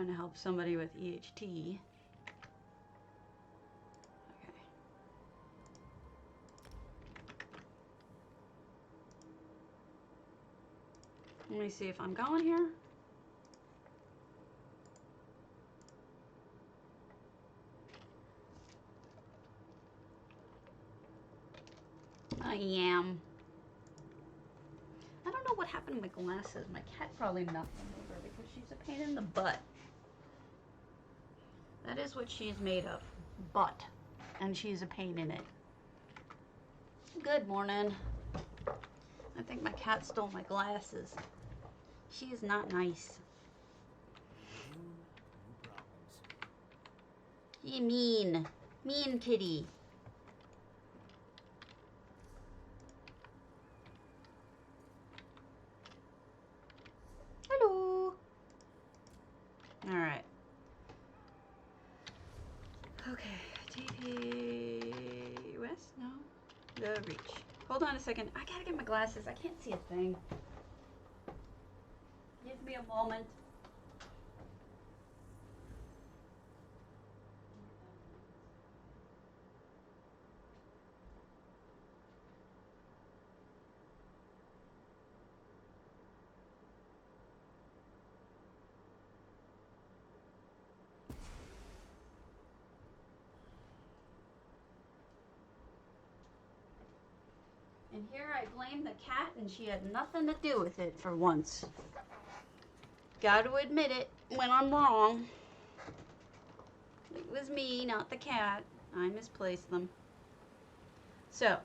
trying to help somebody with EHT. Okay. Let me see if I'm going here. I am. I don't know what happened to my glasses. My cat probably knocked them over because she's a pain in the butt. That is what she's made of. Butt. And she's a pain in it. Good morning. I think my cat stole my glasses. She is not nice. You mean. Mean kitty. Hello. Alright. Okay. TP West? No. The reach. Hold on a second. I gotta get my glasses. I can't see a thing. Give me a moment. And here I blame the cat, and she had nothing to do with it for once. Got to admit it when I'm wrong. It was me, not the cat. I misplaced them. So,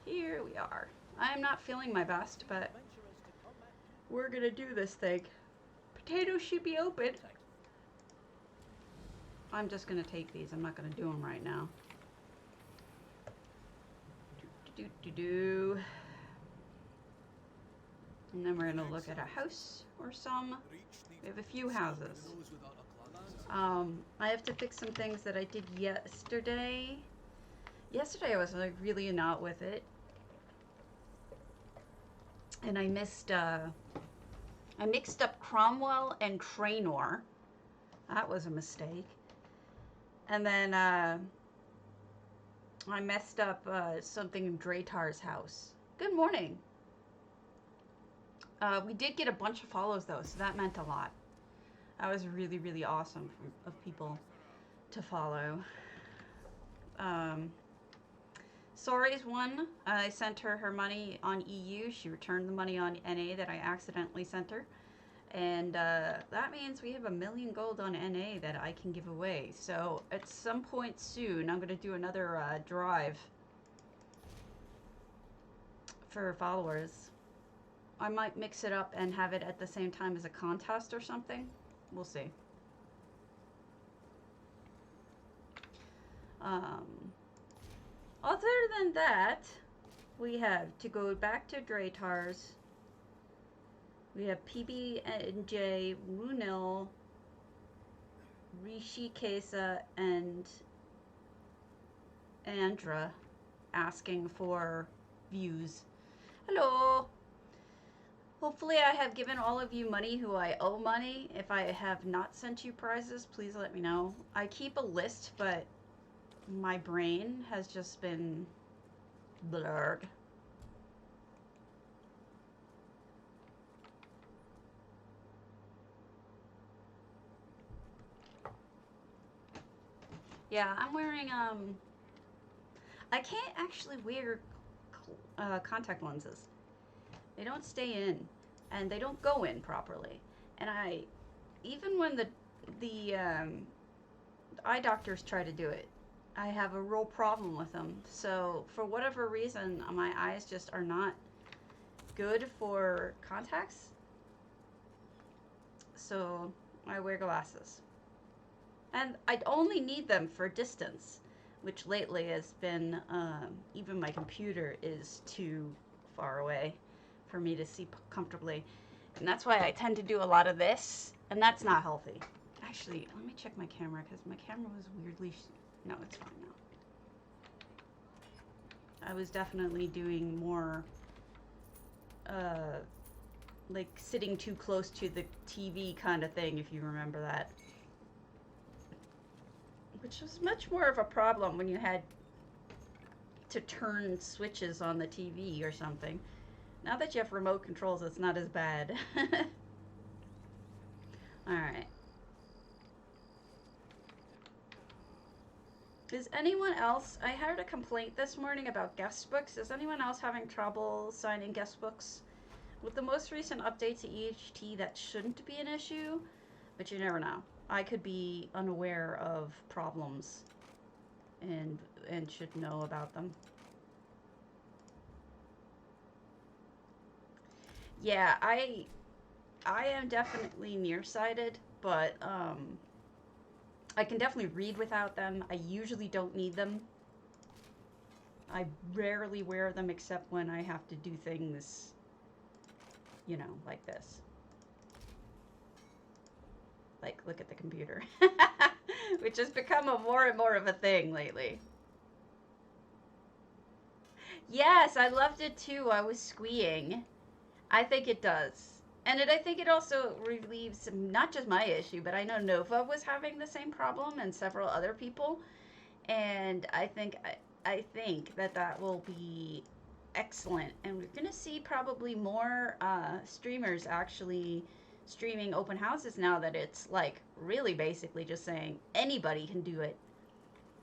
here we are. I am not feeling my best, but we're going to do this thing. Potatoes should be open. I'm just going to take these. I'm not going to do them right now. And then we're going to look at a house or some. We have a few houses. I have to fix some things that I did yesterday. Yesterday I was like really not with it. And I mixed up Cromwell and Traynor. That was a mistake. And then I messed up something in Dratar's house. Good morning. We did get a bunch of follows though, so that meant a lot. That was really, really awesome of people to follow. Sori's won. I sent her money on EU. She returned the money on NA that I accidentally sent her. And that means we have 1 million gold on NA that I can give away. So at some point soon, I'm going to do another drive for followers. I might mix it up and have it at the same time as a contest or something. We'll see. Other than that, we have to go back to Dratar's. We have PB&J, Runil, Rishikesa, and Andra asking for views. Hello! Hopefully I have given all of you money who I owe money. If I have not sent you prizes, please let me know. I keep a list, but my brain has just been blurred. Yeah, I'm wearing, I can't actually wear contact lenses. They don't stay in, and they don't go in properly. And even when the eye doctors try to do it, I have a real problem with them. So for whatever reason, my eyes just are not good for contacts. So I wear glasses. And I only need them for distance, which lately has been, even my computer is too far away for me to see comfortably. And that's why I tend to do a lot of this, and that's not healthy. Actually, let me check my camera, because my camera was weirdly, no, it's fine now. I was definitely doing more like sitting too close to the TV kind of thing, if you remember that. Which was much more of a problem when you had to turn switches on the TV or something. Now that you have remote controls, it's not as bad. Alright. Is anyone else... I heard a complaint this morning about guest books. Is anyone else having trouble signing guest books? With the most recent update to EHT, that shouldn't be an issue, but you never know. I could be unaware of problems and should know about them. Yeah, I am definitely nearsighted, but I can definitely read without them. I usually don't need them. I rarely wear them except when I have to do things, you know, like this. Like, look at the computer. Which has become a more and more of a thing lately. Yes, I loved it too. I was squeeing. I think it does. And I think it also relieves not just my issue, but I know Nova was having the same problem and several other people. And I think that will be excellent. And we're going to see probably more streamers actually streaming open houses now that it's like really basically just saying anybody can do it,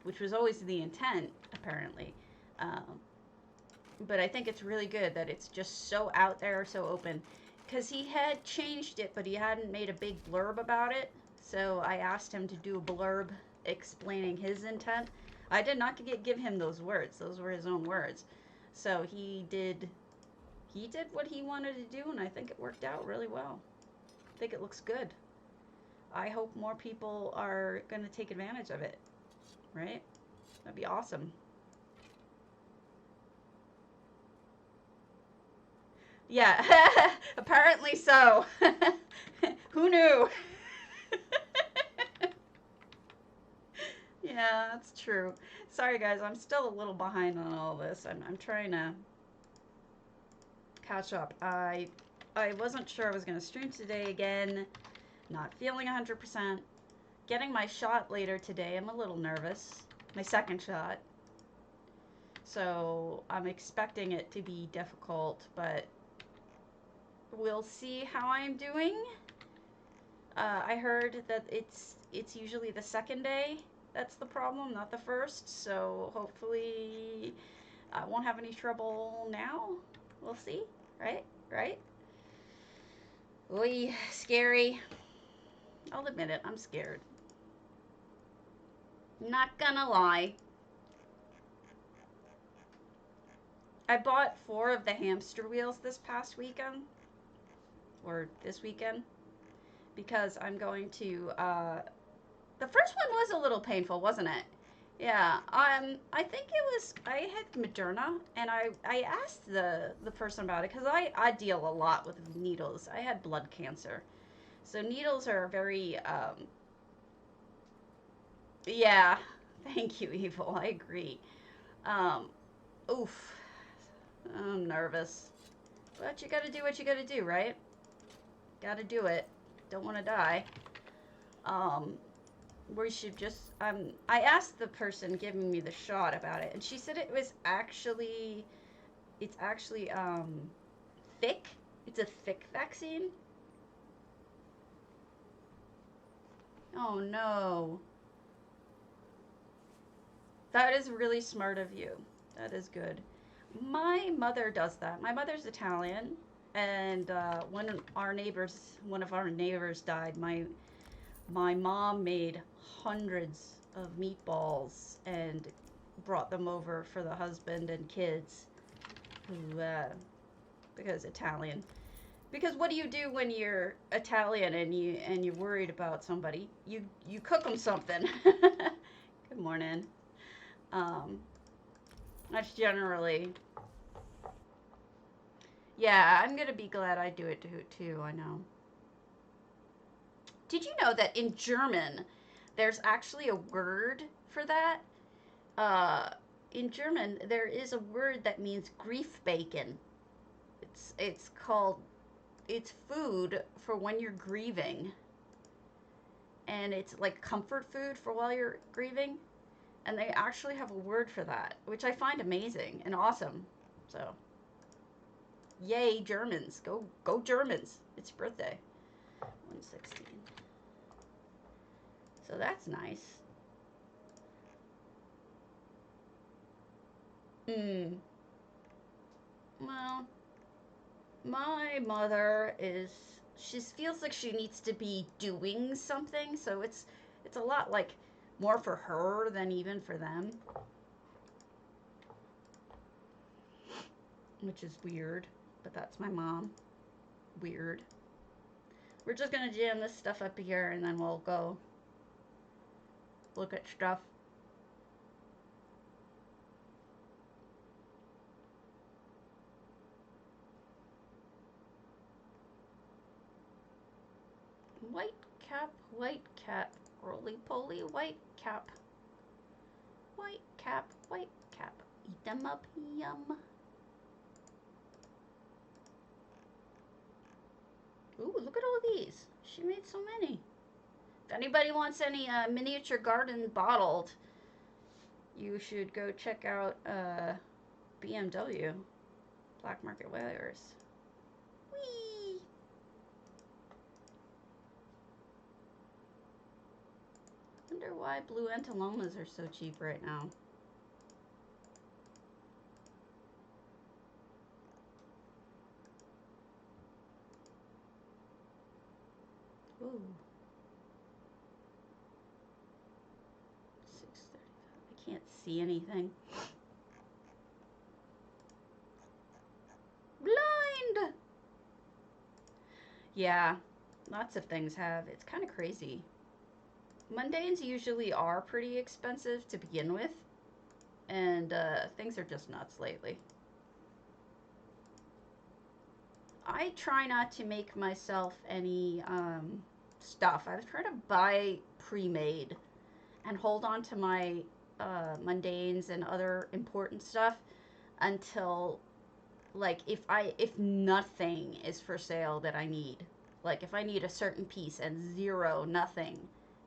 which was always the intent apparently. But I think it's really good that it's just so out there, so open. Because he had changed it, but he hadn't made a big blurb about it. So I asked him to do a blurb explaining his intent. I did not give him those words. Those were his own words. So he did what he wanted to do, and I think it worked out really well. I think it looks good. I hope more people are going to take advantage of it. Right? That'd be awesome. Yeah, apparently so. Who knew? Yeah, that's true. Sorry guys, I'm still a little behind on all this. I'm trying to catch up. I wasn't sure I was going to stream today again. Not feeling 100%. Getting my shot later today. I'm a little nervous. My second shot. So I'm expecting it to be difficult, but we'll see how I'm doing. I heard that it's usually the second day that's the problem, not the first. So hopefully I won't have any trouble now. We'll see. Right? Right? Oy, scary. I'll admit it, I'm scared. Not gonna lie. I bought 4 of the hamster wheels this past weekend. Or this weekend. Because I'm going to, the first one was a little painful, wasn't it? Yeah, I think it was, I had Moderna, and I asked the person about it, because I deal a lot with needles. I had blood cancer. So needles are very, yeah, thank you, Evil, I agree. Oof, I'm nervous. But you gotta do what you gotta do, right? Gotta do it. Don't want to die. We should just, I asked the person giving me the shot about it, and she said it was actually, it's actually, thick. It's a thick vaccine. Oh no. That is really smart of you. That is good. My mother does that. My mother's Italian, and when one of our neighbors died, my mom made hundreds of meatballs and brought them over for the husband and kids, who because Italian. Because what do you do when you're Italian and you're worried about somebody? You cook them something. Good morning. That's generally. Yeah, I'm gonna be glad I do it too. I know. Did you know that in German, there's actually a word for that? In German, there is a word that means grief bacon. It's called it's food for when you're grieving. And it's like comfort food for while you're grieving. And they actually have a word for that, which I find amazing and awesome. So, yay, Germans. Go Germans. It's your birthday. 116. So that's nice. Well, my mother she feels like she needs to be doing something, so it's a lot like more for her than even for them. Which is weird, but that's my mom. Weird. We're just gonna jam this stuff up here and then we'll go look at stuff. White cap, roly-poly, white cap. White cap, white cap. Eat them up, yum. Ooh, look at all these. She made so many. If anybody wants any miniature garden bottled, you should go check out BMW, Black Market Wares. Whee! Wonder why blue antilomas are so cheap right now. Ooh. 635. I can't see anything. Blind! Yeah, lots of things have. It's kind of crazy. Mundanes usually are pretty expensive to begin with, and things are just nuts lately. I try not to make myself any stuff. I try to buy pre-made and hold on to my mundanes and other important stuff until, like, if nothing is for sale that I need, like if I need a certain piece and nothing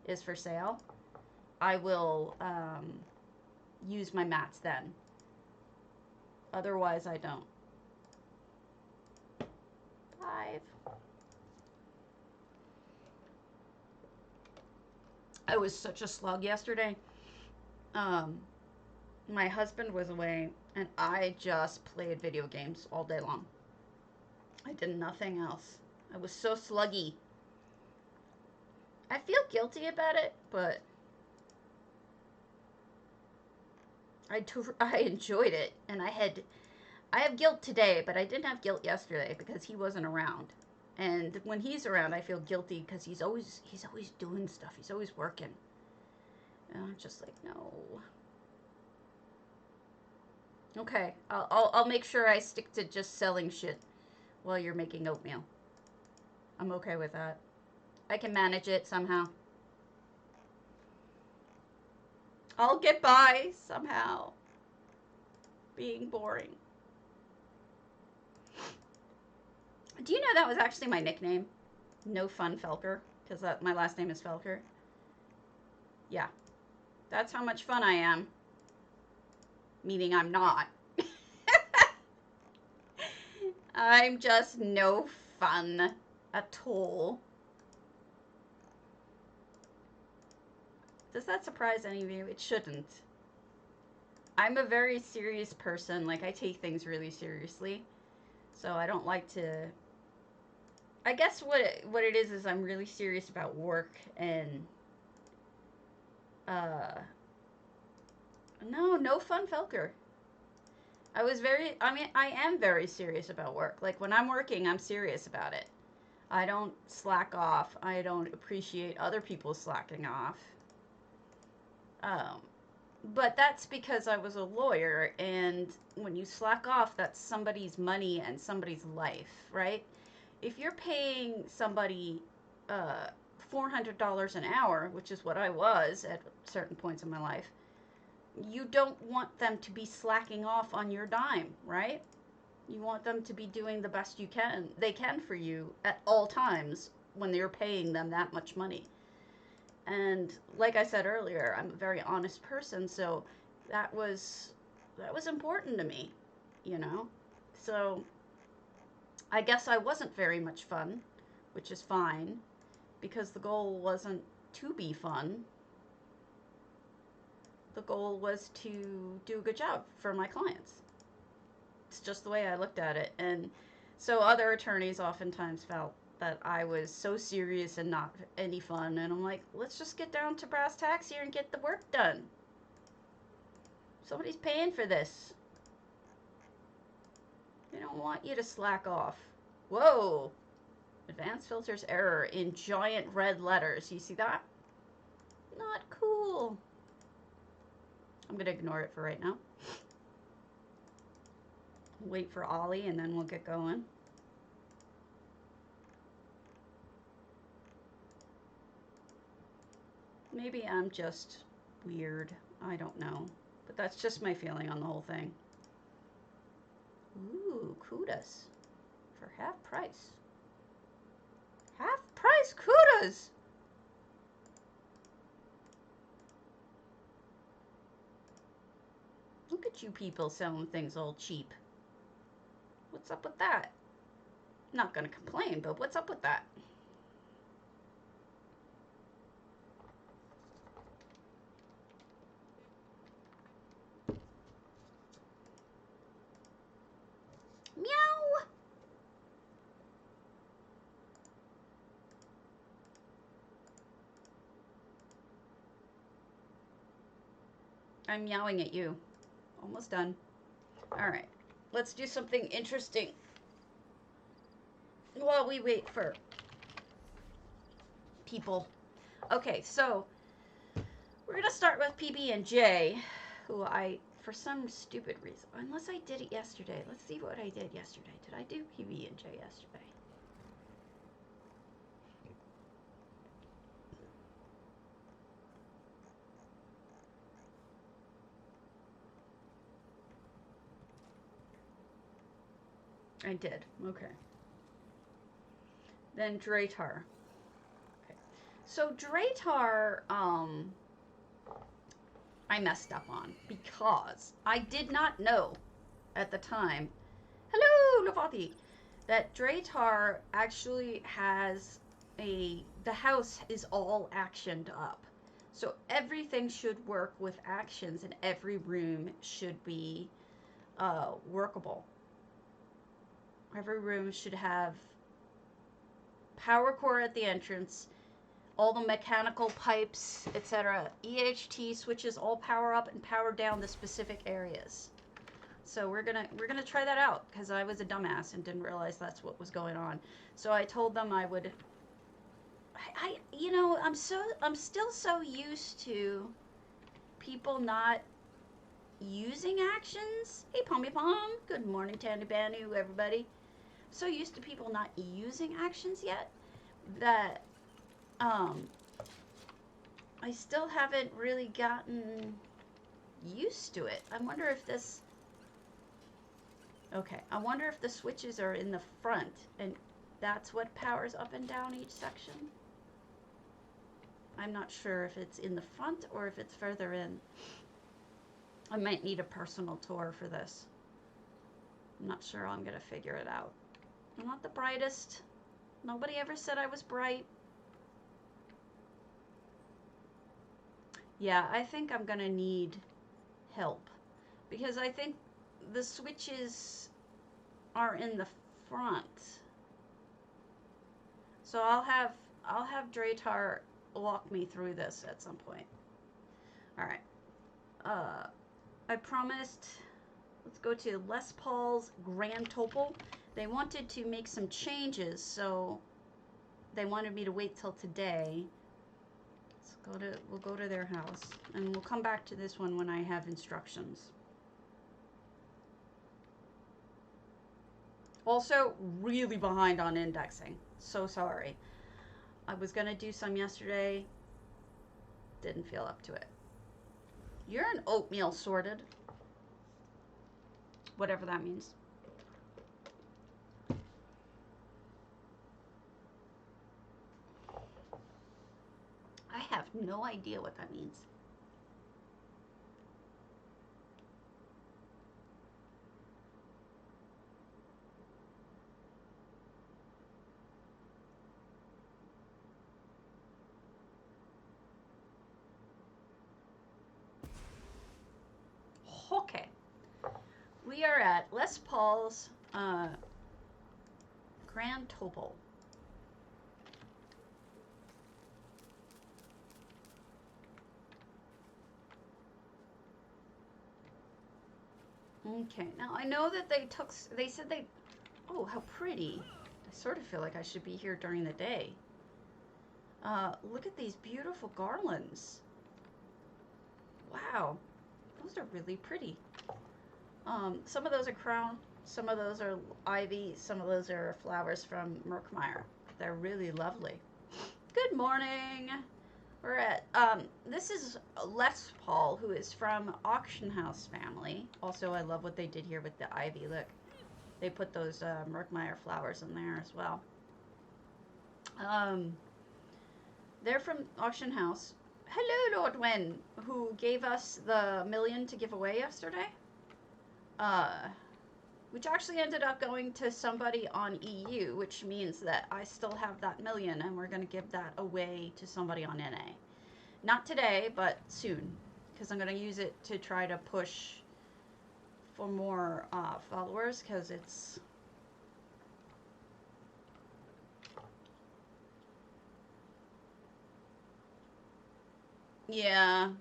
is for sale, I will use my mats then. Otherwise, I don't. 5. I was such a slug yesterday. My husband was away, and I just played video games all day long. I did nothing else. I was so sluggy. I feel guilty about it, but I enjoyed it, and I have guilt today, but I didn't have guilt yesterday because he wasn't around. And when he's around, I feel guilty because he's always doing stuff. He's always working. And I'm just like, no. Okay, I'll make sure I stick to just selling shit while you're making oatmeal. I'm okay with that. I can manage it somehow. I'll get by somehow. Being boring. Do you know that was actually my nickname? No Fun Felker, because my last name is Felker. Yeah. That's how much fun I am. Meaning I'm not. I'm just no fun at all. Does that surprise any of you? It shouldn't. I'm a very serious person. Like, I take things really seriously. So I don't like to... I guess what it is I'm really serious about work and... No Fun Felker. I am very serious about work. Like, when I'm working, I'm serious about it. I don't slack off. I don't appreciate other people slacking off. But that's because I was a lawyer, and when you slack off, that's somebody's money and somebody's life, right? If you're paying somebody $400 an hour, which is what I was at certain points in my life, you don't want them to be slacking off on your dime, right? You want them to be doing the best they can for you at all times when you're paying them that much money. And like I said earlier, I'm a very honest person, so that was important to me, you know. So I guess I wasn't very much fun, which is fine, because the goal wasn't to be fun. The goal was to do a good job for my clients. It's just the way I looked at it. And so other attorneys oftentimes felt that I was so serious and not any fun. And I'm like, let's just get down to brass tacks here and get the work done. Somebody's paying for this. They don't want you to slack off. Whoa! Advanced filters error in giant red letters. You see that? Not cool. I'm going to ignore it for right now. Wait for Ollie and then we'll get going. Maybe I'm just weird. I don't know. But that's just my feeling on the whole thing. Ooh, kudos. For half price. Half price kudos! Look at you people selling things all cheap. What's up with that? Not gonna complain, but what's up with that? Meow! I'm meowing at you. Almost done. Alright, let's do something interesting while we wait for people. Okay, so we're gonna start with PB&J, who I, for some stupid reason, unless I did it yesterday. Let's see what I did yesterday. Did I do PB&J yesterday? I did. Okay. Then Dratar. Okay. So Dratar, I messed up on because I did not know at the time. Hello, Lavati. That Dratar actually has the house is all actioned up. So everything should work with actions and every room should be workable. Every room should have power core at the entrance, all the mechanical pipes, etc. EHT switches all power up and power down the specific areas. So we're gonna try that out because I was a dumbass and didn't realize that's what was going on. So I told them I would. You know, I'm still so used to people not using actions. Hey, Pommy Pom. Good morning, Tandy Banu, everybody. So used to people not using actions yet that I still haven't really gotten used to it. I wonder if this. Okay, I wonder if the switches are in the front and that's what powers up and down each section. I'm not sure if it's in the front or if it's further in. I might need a personal tour for this. I'm not sure I'm gonna figure it out. I'm not the brightest. Nobody ever said I was bright. Yeah, I think I'm gonna need help because I think the switches are in the front. So I'll have Dratar walk me through this at some point. All right. I promised. Let's go to Les Paul's Grand Topal. They wanted to make some changes, so they wanted me to wait till today. We'll go to their house, and we'll come back to this one when I have instructions. Also, really behind on indexing. So sorry. I was gonna do some yesterday. Didn't feel up to it. You're an oatmeal sorted. Whatever that means. no idea what that means. Okay. We are at Les Paul's Grand Topal. Okay, now I know that they said they, oh, how pretty. I sort of feel like I should be here during the day. Look at these beautiful garlands. Wow, those are really pretty. Some of those are crown, some of those are ivy, some of those are flowers from Merkmeyer. They're really lovely. Good morning. We're at, this is Les Paul, who is from Auction House family. Also, I love what they did here with the ivy. Look, they put those Merkmeyer flowers in there as well. They're from Auction House. Hello, Lord Wen, who gave us the $1 million to give away yesterday. Which actually ended up going to somebody on EU, which means that I still have that $1 million, and we're going to give that away to somebody on NA. Not today, but soon, because I'm going to use it to try to push for more followers, because it's... Yeah.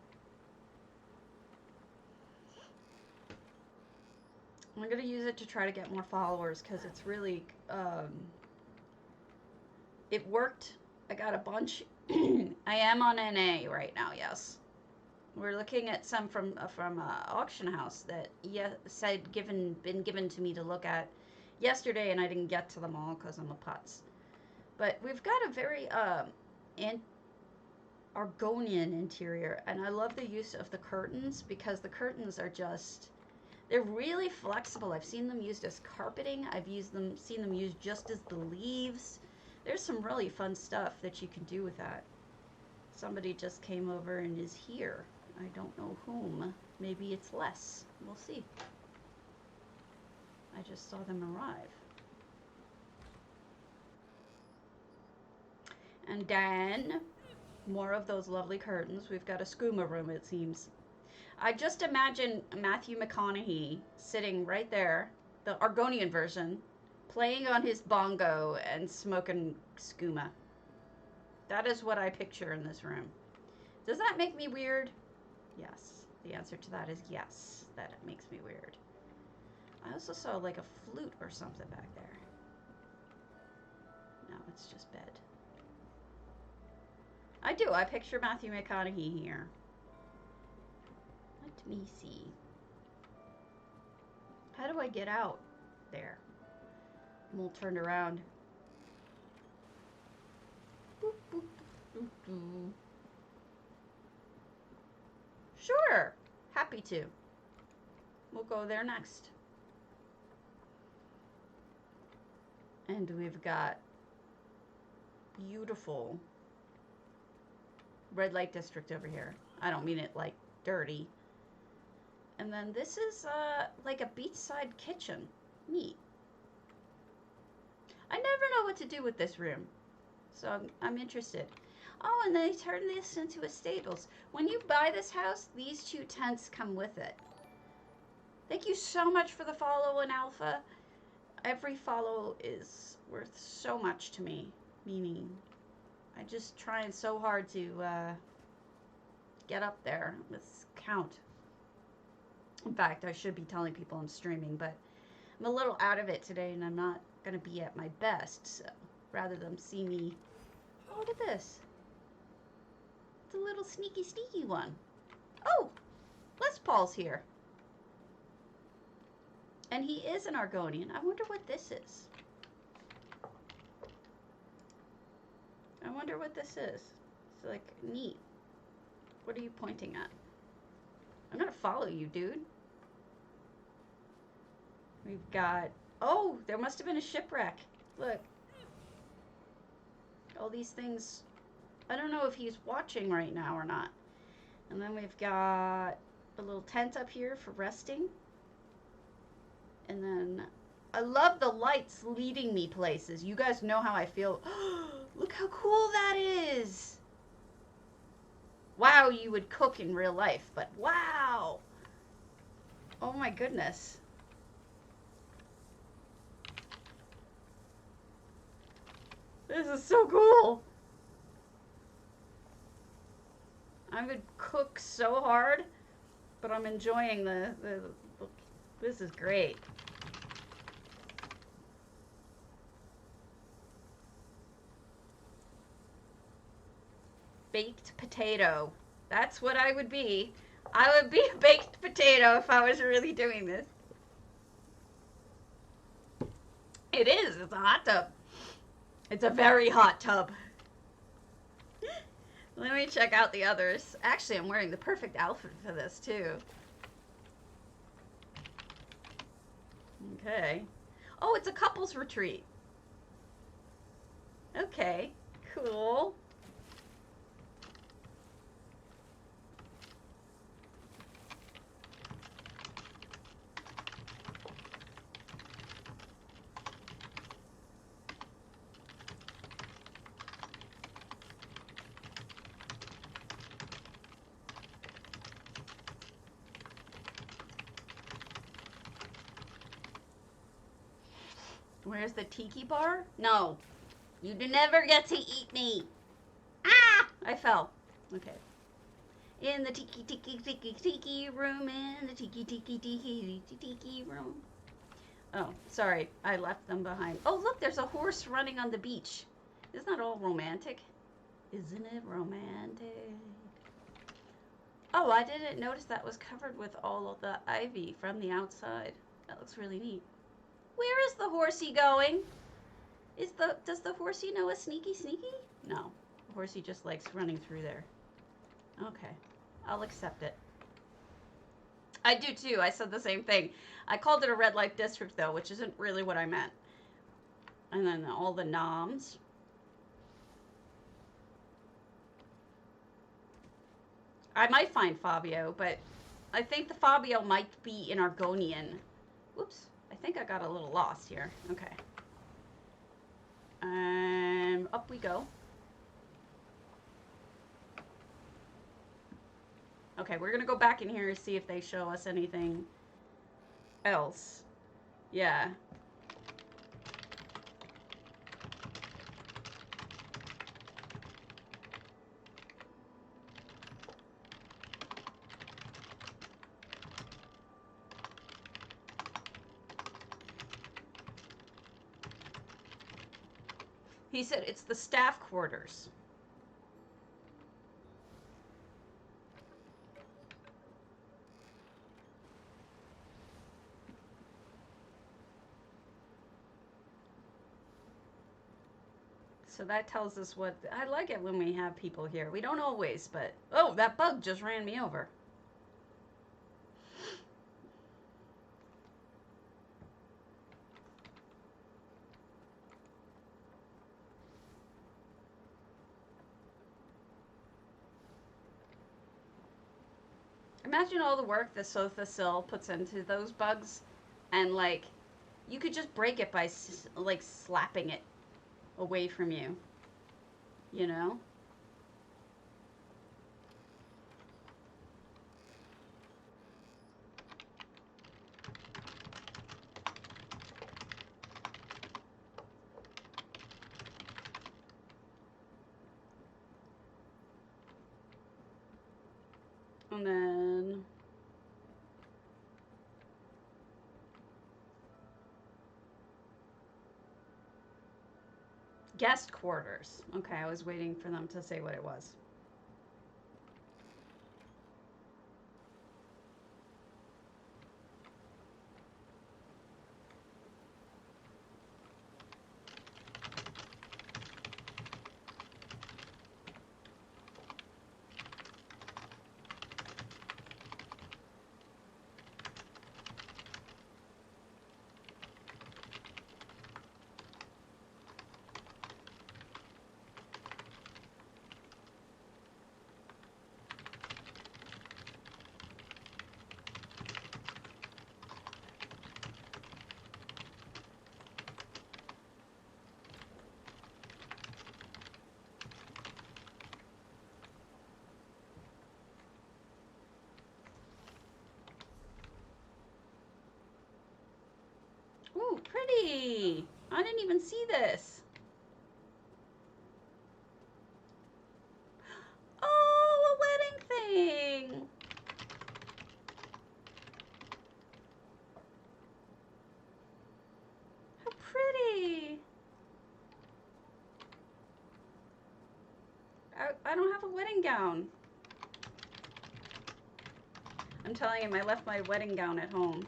I'm going to use it to try to get more followers, because it's really, it worked. I got a bunch. I am on NA right now, yes. We're looking at some from Auction House that said been given to me to look at yesterday, and I didn't get to them all because I'm a putz. But we've got a very Argonian interior, and I love the use of the curtains, because the curtains are just... They're really flexible. I've seen them used as carpeting. I've seen them used just as the leaves. There's some really fun stuff that you can do with that. Somebody just came over and is here. I don't know whom. Maybe it's Les. We'll see. I just saw them arrive. And then, more of those lovely curtains. We've got a skooma room, it seems. I just imagine Matthew McConaughey sitting right there, the Argonian version, playing on his bongo and smoking skooma. That is what I picture in this room. Does that make me weird? Yes. The answer to that is yes, that it makes me weird. I also saw like a flute or something back there. No, it's just bed. I do. I picture Matthew McConaughey here. Let me see. How do I get out? There. I'm all turned around. Boop, boop, boop, boop. Sure. Happy to. We'll go there next. And we've got beautiful red light district over here. I don't mean it like dirty. And then this is like a beachside kitchen. Neat. I never know what to do with this room, so I'm interested. Oh, and they turned this into a stables. When you buy this house, these 2 tents come with it. Thank you so much for the follow in Alpha. Every follow is worth so much to me, meaning I'm just trying so hard to get up there. Let's count. In fact, I should be telling people I'm streaming, but I'm a little out of it today, and I'm not going to be at my best, so rather than see me... Oh, look at this. It's a little sneaky one. Oh, Les Paul's here. And he is an Argonian. I wonder what this is. I wonder what this is. It's like neat. What are you pointing at? I'm gonna follow you, dude. We've got... Oh, there must have been a shipwreck. Look. All these things I don't know if he's watching right now or not. And then we've got a little tent up here for resting. And then I love the lights leading me places. You guys know how I feel. Look how cool that is. Wow, you would cook in real life, but wow. Oh my goodness. This is so cool. I would cook so hard, but I'm enjoying the this is great. Baked potato. That's what I would be. I would be a baked potato if I was really doing this. It is. It's a hot tub. It's a very hot tub. Let me check out the others. Actually, I'm wearing the perfect outfit for this, too. Okay. Oh, it's a couples retreat. Okay. Cool. Where's the tiki bar? No. You never get to eat me. Ah! I fell. Okay. In the tiki room, in the tiki room. Oh, sorry. I left them behind. Oh, look, there's a horse running on the beach. Isn't that all romantic? Isn't it romantic? Oh, I didn't notice that was covered with all of the ivy from the outside. That looks really neat. Where is the horsey going? Does the horsey know a sneaky? No. The horsey just likes running through there. Okay. I'll accept it. I do too. I said the same thing. I called it a red light district though, which isn't really what I meant. And then all the noms. I might find Fabio, but I think the Fabio might be in Argonian. Whoops. I think I got a little lost here. Okay. Up we go. Okay, we're gonna go back in here to see if they show us anything else. Yeah. He said it's the staff quarters. So that tells us what... I like it when we have people here. We don't always, but... Oh, that bug just ran me over. Imagine all the work the Sothacil puts into those bugs, and like, you could just break it by like slapping it away from you, you know? And then guest quarters. Okay, I was waiting for them to say what it was. Ooh, pretty. I didn't even see this. Oh, a wedding thing. How pretty. I don't have a wedding gown. I'm telling him I left my wedding gown at home.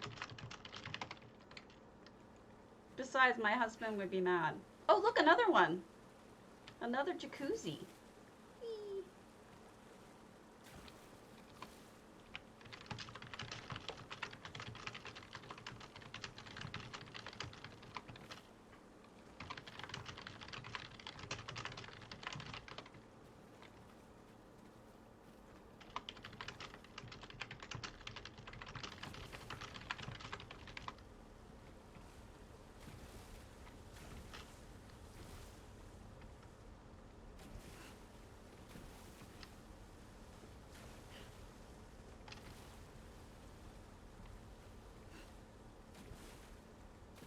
Besides, my husband would be mad. Oh, look, another one. Another jacuzzi. Whee.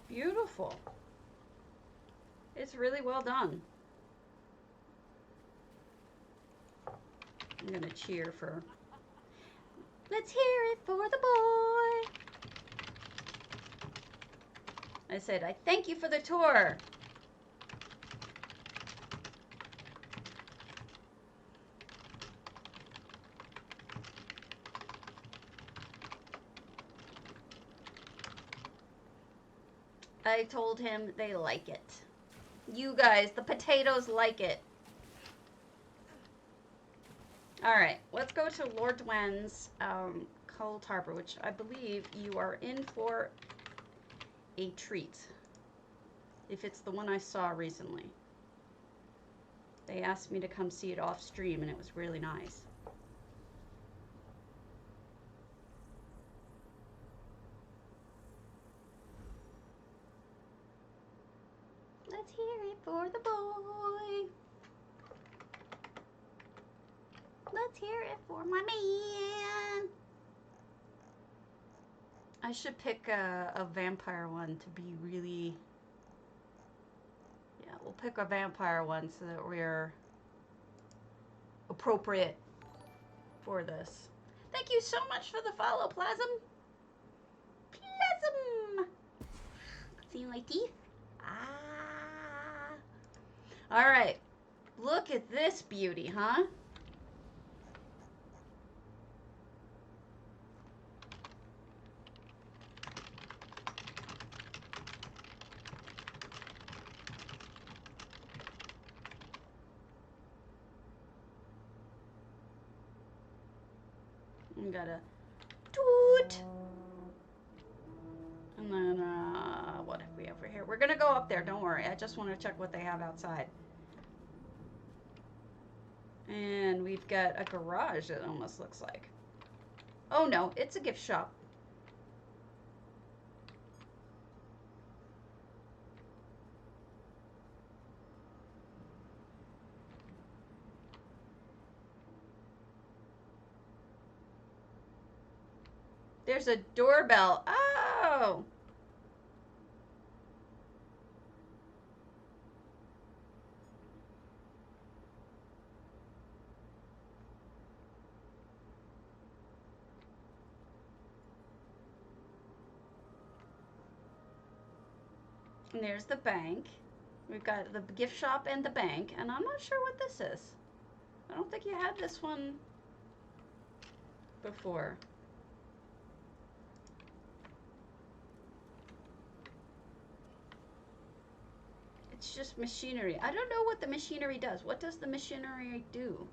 Beautiful. It's really well done. I'm going to cheer for... Let's hear it for the boy. I said, I thank you for the tour. I told him they like it. You guys, the potatoes like it. All right, let's go to Lord Dwen's Coldharbour, which I believe you are in for a treat. If it's the one I saw recently. They asked me to come see it off stream, and it was really nice. Let's hear it for the boy. Let's hear it for my man. I should pick a vampire one to be really... Yeah, we'll pick a vampire one so that we're appropriate for this. Thank you so much for the follow, Plasm. Plasm! See my teeth? Ah. All right. Look at this beauty, huh? We got a toot. And then, what have we over here? We're gonna go up there, don't worry. I just want to check what they have outside. And we've got a garage, it almost looks like. Oh no, it's a gift shop. There's a doorbell. Oh! And there's the bank. We've got the gift shop and the bank, and I'm not sure what this is. I don't think you had this one before. It's just machinery. I don't know what the machinery does. What does the machinery do?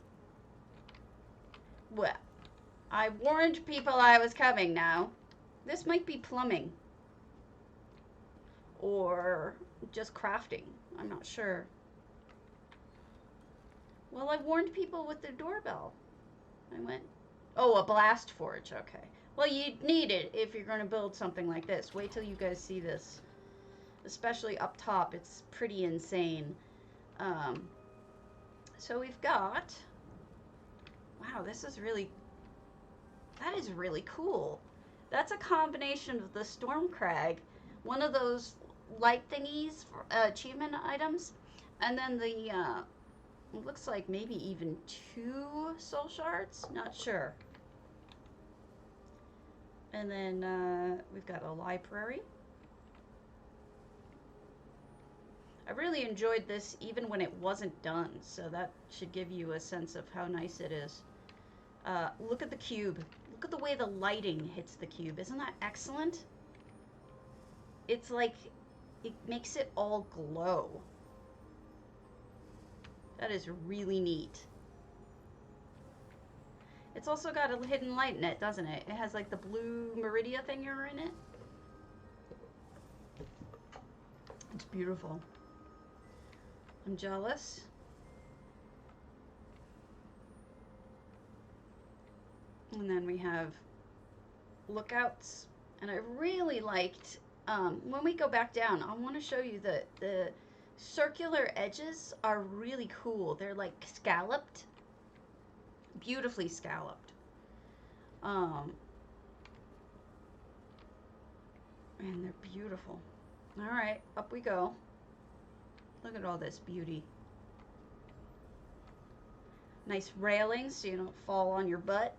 Well, I warned people I was coming now. This might be plumbing. Or just crafting. I'm not sure. Well, I warned people with the doorbell. I went, oh, a blast forge. Okay. Well, you'd need it if you're going to build something like this. Wait till you guys see this. Especially up top, it's pretty insane. So we've got, wow, this is really, that is really cool. That's a combination of the storm crag, one of those light thingies for achievement items, and then the it looks like maybe even 2 soul shards. Not sure. And then we've got a library. I really enjoyed this even when it wasn't done, so that should give you a sense of how nice it is. Look at the cube. Look at the way the lighting hits the cube. Isn't that excellent? It's like, it makes it all glow. That is really neat. It's also got a hidden light in it, doesn't it? It has like the blue Meridia thinger in it. It's beautiful. I'm jealous. And then we have lookouts. And I really liked, when we go back down, I want to show you that the circular edges are really cool. They're like scalloped. Beautifully scalloped. And they're beautiful. All right, up we go. Look at all this beauty. Nice railings so you don't fall on your butt.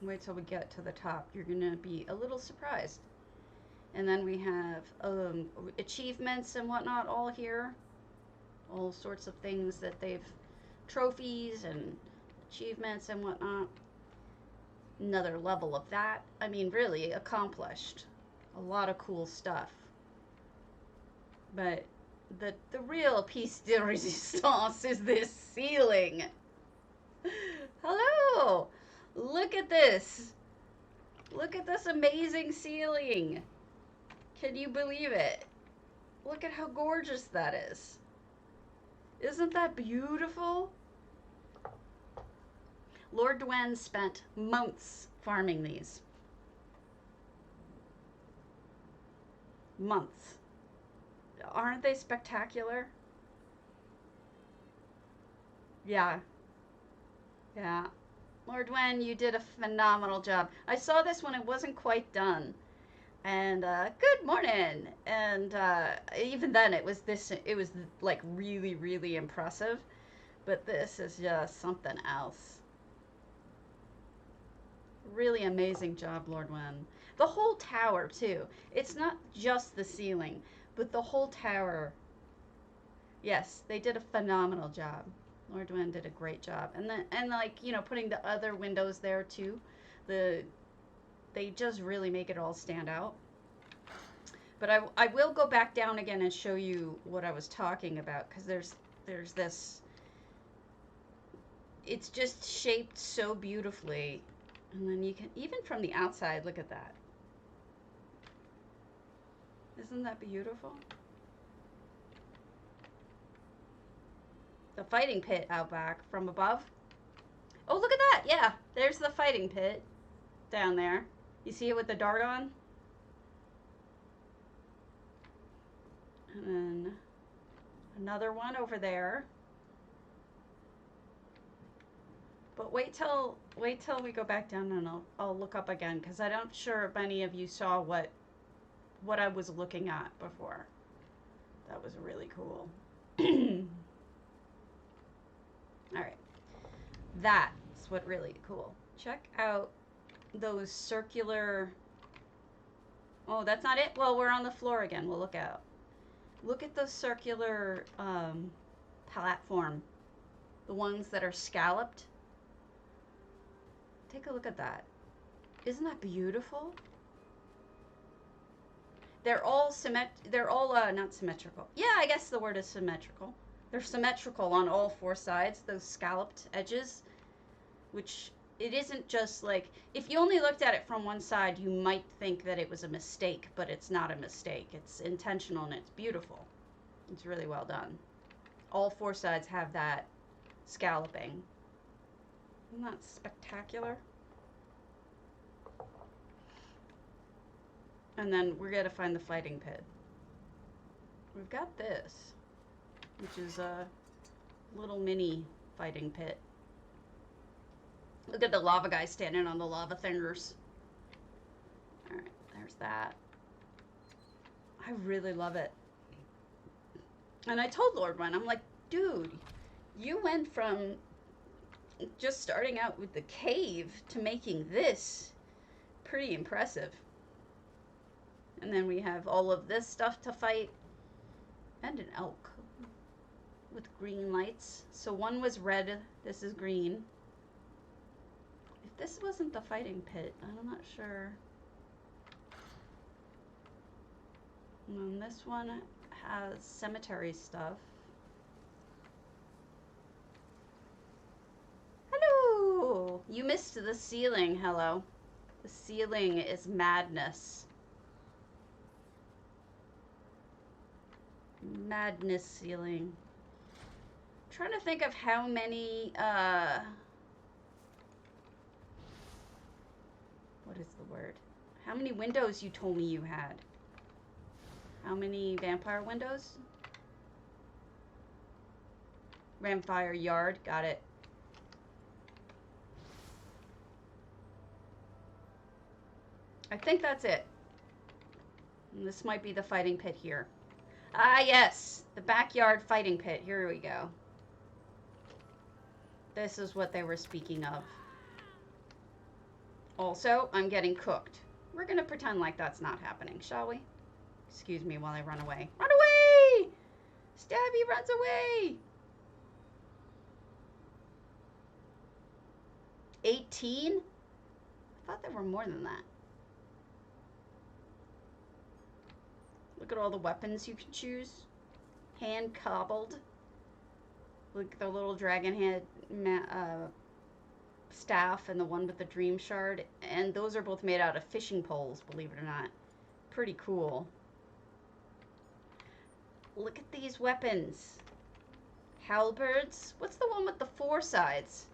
Wait till we get to the top. You're gonna be a little surprised. And then we have achievements and whatnot all here. All sorts of things that they've, trophies and achievements and whatnot. Another level of that. I mean, really accomplished. A lot of cool stuff. But the real piece de resistance is this ceiling. Hello! Look at this. Look at this amazing ceiling. Can you believe it? Look at how gorgeous that is. Isn't that beautiful? Lord Dwen spent months farming these. Months. Aren't they spectacular? Yeah. Yeah. Lord Dwen, you did a phenomenal job. I saw this when it wasn't quite done. And good morning. And even then it was like really, really impressive. But this is just something else. Really amazing job, Lord Dwen. The whole tower too. It's not just the ceiling, but the whole tower. Yes, they did a phenomenal job. Lord Dwen did a great job. And like, you know, putting the other windows there too. They just really make it all stand out. But I will go back down again and show you what I was talking about, because there's this, it's just shaped so beautifully. And then you can, even from the outside, look at that. Isn't that beautiful? The fighting pit out back from above. Oh, look at that. Yeah, there's the fighting pit down there. You see it with the dart on? And then another one over there. But wait till we go back down and I'll look up again, because I'm not sure if any of you saw what I was looking at before. That was really cool. All right, that's what really cool. Check out those circular. Oh, that's not it. Well, we're on the floor again. We'll look out. Look at those circular platform, the ones that are scalloped. Take a look at that. Isn't that beautiful? They're all not symmetrical. Yeah, I guess the word is symmetrical. They're symmetrical on all 4 sides, those scalloped edges, which it isn't just like, if you only looked at it from one side, you might think that it was a mistake, but it's not a mistake. It's intentional and it's beautiful. It's really well done. All 4 sides have that scalloping. Isn't that spectacular? And then we're going to find the fighting pit. We've got this, which is a little mini fighting pit. Look at the lava guy standing on the lava fingers. All right, There's that. I really love it. And I told Lord Wen, I'm like, dude, you went from just starting out with the cave to making this. Pretty impressive. And then we have all of this stuff to fight. And an elk with green lights. So one was red, this is green. If this wasn't the fighting pit, I'm not sure. And then this one has cemetery stuff. Hello! You missed the ceiling, hello. The ceiling is madness. Madness ceiling. I'm trying to think of how many, what is the word? How many windows you told me you had? How many vampire windows? Vampire yard, got it. I think that's it. And this might be the fighting pit here. Ah, yes, the backyard fighting pit. Here we go. This is what they were speaking of. Also, I'm getting cooked. We're going to pretend like that's not happening, shall we? Excuse me while I run away. Run away! Stabby runs away! 18? I thought there were more than that. Look at all the weapons you can choose. Hand cobbled. Look at the little dragon head staff and the one with the dream shard. And those are both made out of fishing poles, believe it or not. Pretty cool. Look at these weapons. Halberds. What's the one with the 4 sides?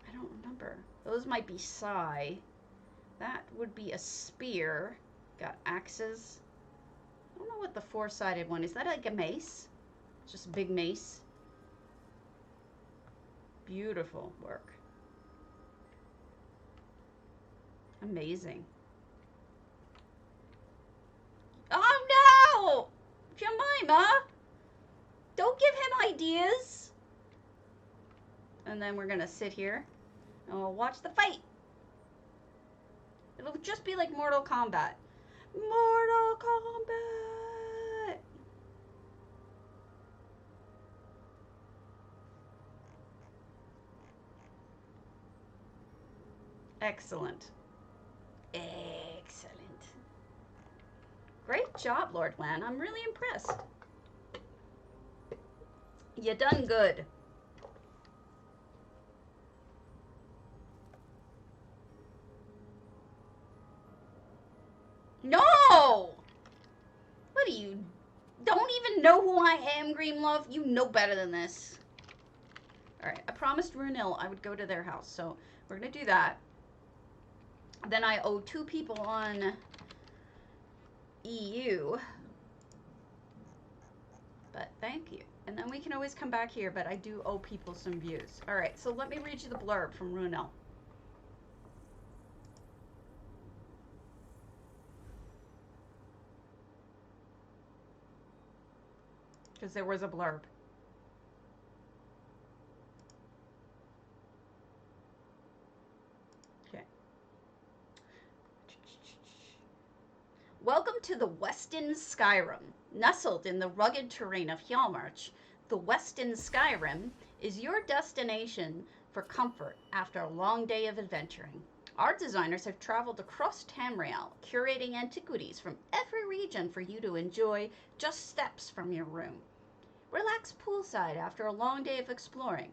I don't remember. Those might be sai. That would be a spear. Got axes. I don't know what the 4-sided one is. That like a mace? Just a big mace. Beautiful work. Amazing. Oh no! Jemima! Don't give him ideas! And then we're gonna sit here and we'll watch the fight. It'll just be like Mortal Kombat. Mortal Kombat! Excellent. Excellent. Great job, Lord Wen. I'm really impressed. You done good. No! What do you... Don't even know who I am, Greenlove? You know better than this. Alright, I promised Runil I would go to their house, so we're going to do that. Then I owe 2 people on EU. But thank you. And then we can always come back here, but I do owe people some views. Alright, so let me read you the blurb from Runil. Because there was a blurb. Okay. Welcome to the Westin Skyrim. Nestled in the rugged terrain of Hjalmarch, the Westin Skyrim is your destination for comfort after a long day of adventuring. Our designers have traveled across Tamriel, curating antiquities from every region for you to enjoy just steps from your room. Relax poolside after a long day of exploring,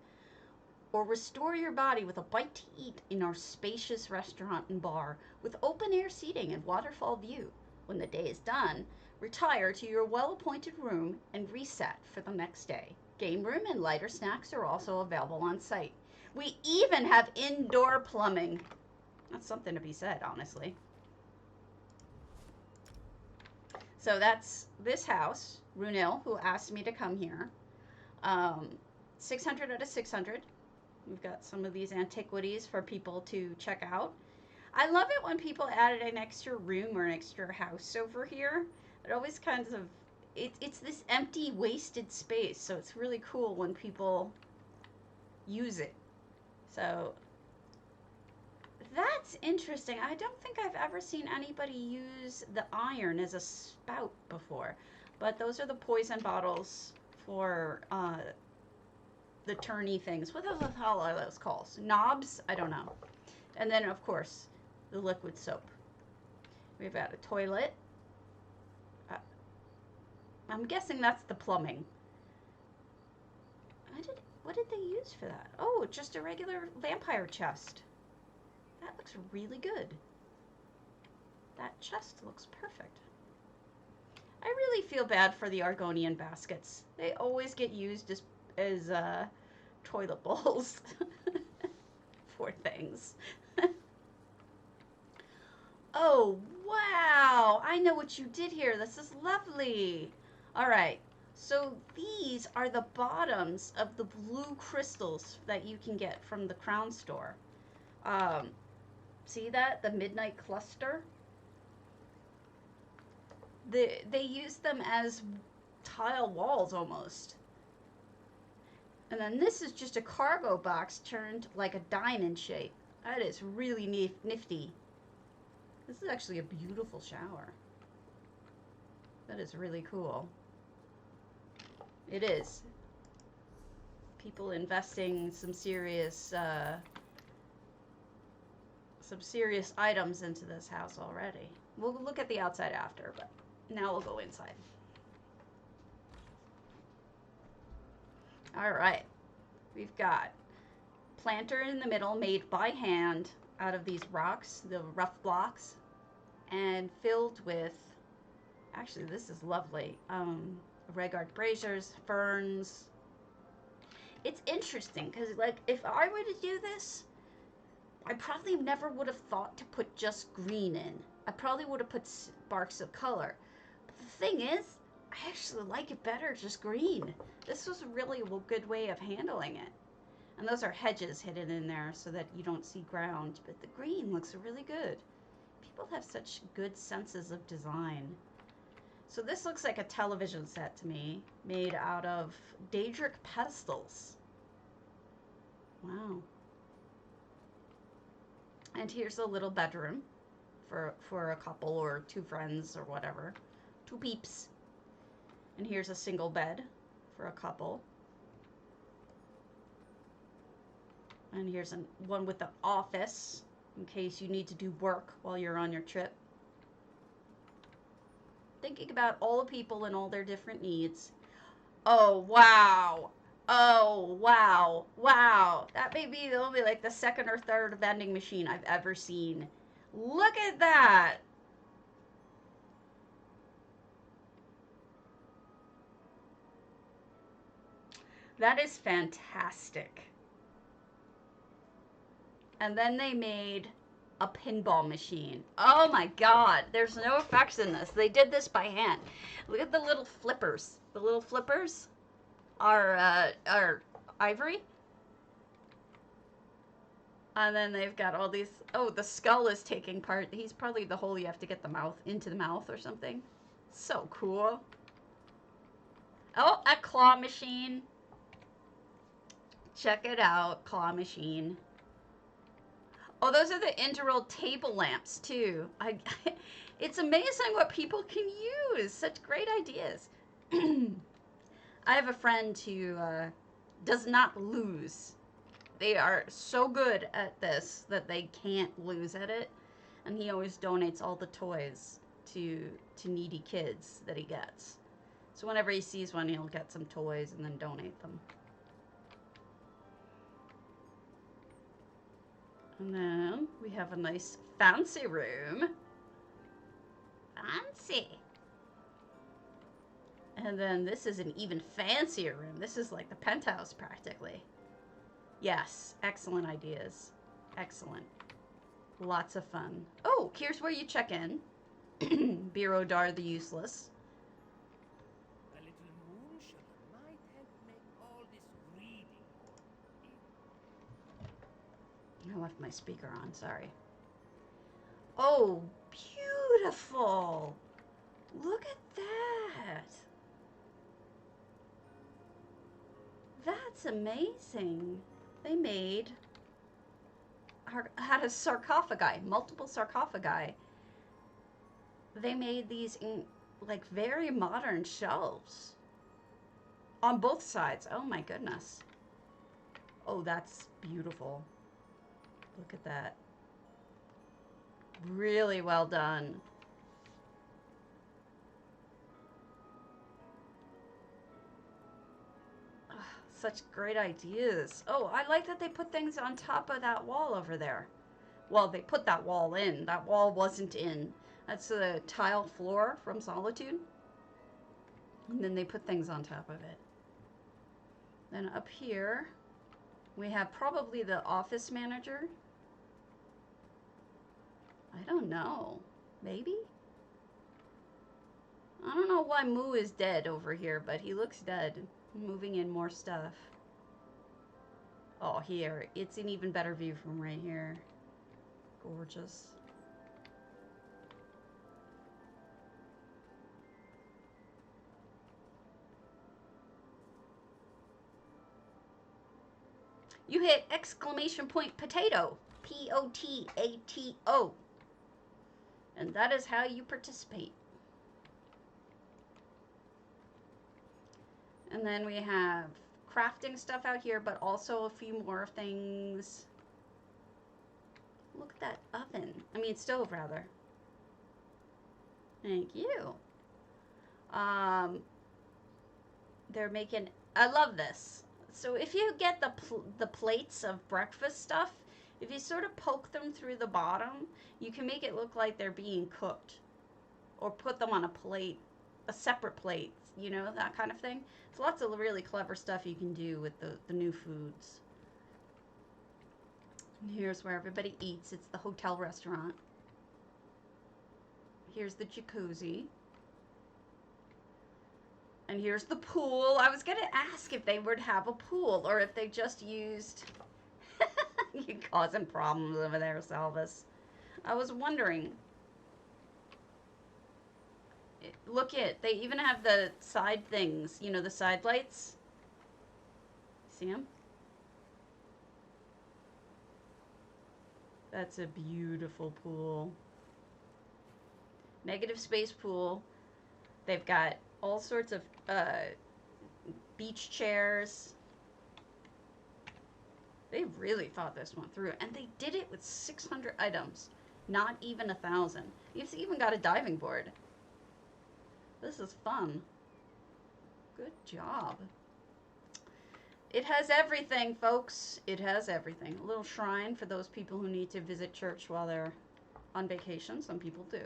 or restore your body with a bite to eat in our spacious restaurant and bar with open-air seating and waterfall view. When the day is done, retire to your well-appointed room and reset for the next day. Game room and lighter snacks are also available on site. We even have indoor plumbing. That's something to be said, honestly. So that's this house, Runil, who asked me to come here. 600 out of 600. We've got some of these antiquities for people to check out. I love it when people added an extra room or an extra house over here. It always kind of it's this empty, wasted space. So it's really cool when people use it. So that's interesting. I don't think I've ever seen anybody use the iron as a spout before. But those are the poison bottles for the turny things. What the hell are those called? Knobs? I don't know. And then, of course, the liquid soap. We've got a toilet. I'm guessing that's the plumbing. What did they use for that? Oh, just a regular vampire chest. That looks really good. That chest looks perfect. I really feel bad for the Argonian baskets. They always get used as toilet bowls. Poor things. Oh, wow. I know what you did here. This is lovely. All right. So these are the bottoms of the blue crystals that you can get from the Crown store. See that? The Midnight Cluster? They use them as tile walls almost. And then this is just a cargo box turned like a diamond shape. That is really nifty. This is actually a beautiful shower. That is really cool. It is. People investing some serious items into this house already. We'll look at the outside after, but now we'll go inside. All right. We've got planter in the middle made by hand out of these rocks, the rough blocks, and filled with, actually this is lovely, regard braziers, ferns. It's interesting because, like, if I were to do this, I probably never would have thought to put just green in. I probably would have put sparks of color. But the thing is, I actually like it better just green. This was really a good way of handling it. And those are hedges hidden in there so that you don't see ground. But the green looks really good. People have such good senses of design. So this looks like a television set to me, made out of Daedric pedestals. Wow. And here's a little bedroom for a couple or two friends or whatever. Two peeps. And here's a single bed for a couple. And here's one with the office in case you need to do work while you're on your trip. Thinking about all the people and all their different needs. Oh, wow. Oh, wow. Wow. That may be only like the second or third vending machine I've ever seen. Look at that. That is fantastic. And then they made a pinball machine. Oh my god, there's no effects in this. They did this by hand. Look at the little flippers. The little flippers are ivory. And then they've got all these, oh, the skull is taking part. He's probably the hole you have to get the mouth into the mouth or something. So cool. Oh, a claw machine. Check it out, claw machine. Oh, those are the integral table lamps, too. It's amazing what people can use. Such great ideas. I have a friend who does not lose. They are so good at this that they can't lose at it. And he always donates all the toys to needy kids that he gets. So whenever he sees one, he'll get some toys and then donate them. And then we have a nice fancy room. Fancy. And then this is an even fancier room. This is like the penthouse practically. Yes, excellent ideas. Excellent. Lots of fun. Oh, here's where you check in. Birodar the Useless. A little moonshine might help make all this reading. I left my speaker on, sorry. Oh, beautiful. Look at that. That's amazing. They had a sarcophagi, multiple sarcophagi. They made these in, like, very modern shelves on both sides. Oh my goodness. Oh, that's beautiful. Look at that. Really well done. Ugh, such great ideas. Oh, I like that they put things on top of that wall over there. Well, they put that wall in. That wall wasn't in. That's the tile floor from Solitude. And then they put things on top of it. Then up here, we have probably the office manager. I don't know. Maybe? I don't know why Moo is dead over here, but he looks dead. Moving in more stuff. Oh, here. It's an even better view from right here. Gorgeous. You hit exclamation point potato. Potato. And that is how you participate. And then we have crafting stuff out here, but also a few more things. Look at that oven. I mean, stove, rather. Thank you. They're making... I love this. So if you get the plates of breakfast stuff, if you sort of poke them through the bottom, you can make it look like they're being cooked. Or put them on a plate, a separate plate, you know, that kind of thing. There's lots of really clever stuff you can do with the new foods. And here's where everybody eats. It's the hotel restaurant. Here's the jacuzzi. And here's the pool. I was going to ask if they would have a pool or if they just used... You're causing problems over there, Salvis. I was wondering. Look it. They even have the side things. You know, the side lights. See them? That's a beautiful pool. Negative space pool. They've got all sorts of beach chairs. They really thought this one through. And they did it with 600 items. Not even 1,000. You've even got a diving board. This is fun. Good job. It has everything, folks. It has everything. A little shrine for those people who need to visit church while they're on vacation. Some people do.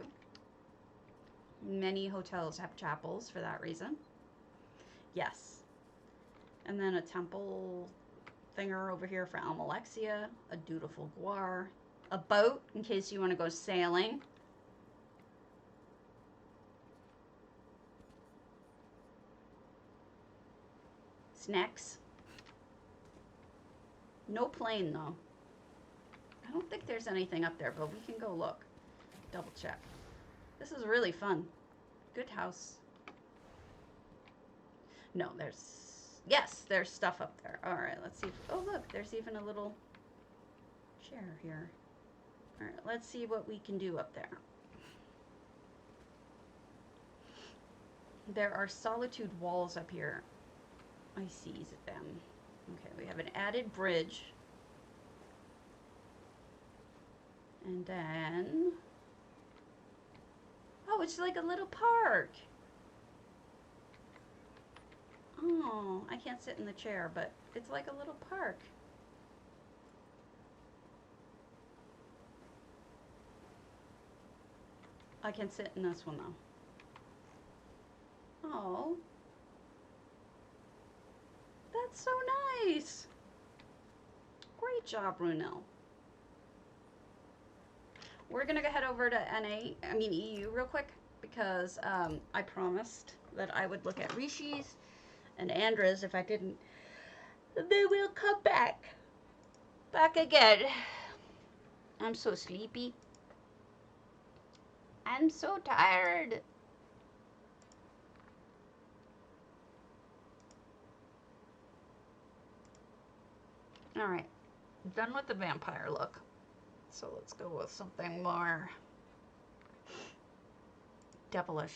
Many hotels have chapels for that reason. Yes. And then a temple thinger over here for Almalexia. A dutiful guar. A boat in case you want to go sailing. Snacks. No plane, though. I don't think there's anything up there, but we can go look. Double check. This is really fun. Good house. No, there's... Yes, there's stuff up there. All right, let's see. Oh, look, there's even a little chair here. All right, let's see what we can do up there. There are solitude walls up here. I seize at them. Okay, we have an added bridge. And then... Oh, it's like a little park. Oh, I can't sit in the chair, but it's like a little park. I can sit in this one, though. Oh. That's so nice. Great job, Brunel. We're going to head over to EU real quick because I promised that I would look at Rishi's and Andra's. If I didn't, they will come back again. I'm so sleepy. I'm so tired. All right, done with the vampire look. So let's go with something more devilish.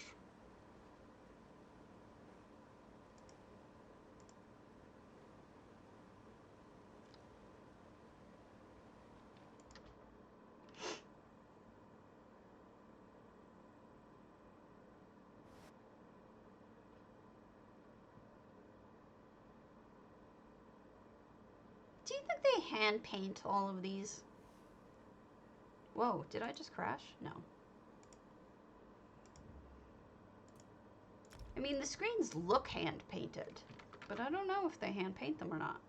Do you think they hand paint all of these? Whoa, did I just crash? No. I mean, the screens look hand painted, but I don't know if they hand paint them or not.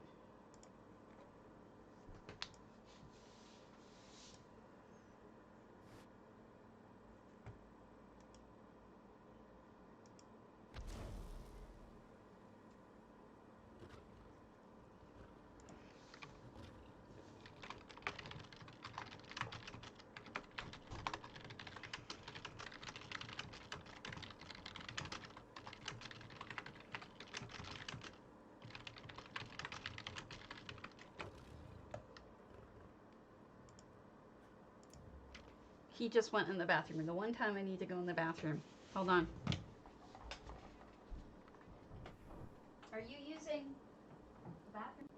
He just went in the bathroom. The one time I need to go in the bathroom. Hold on. Are you using the bathroom?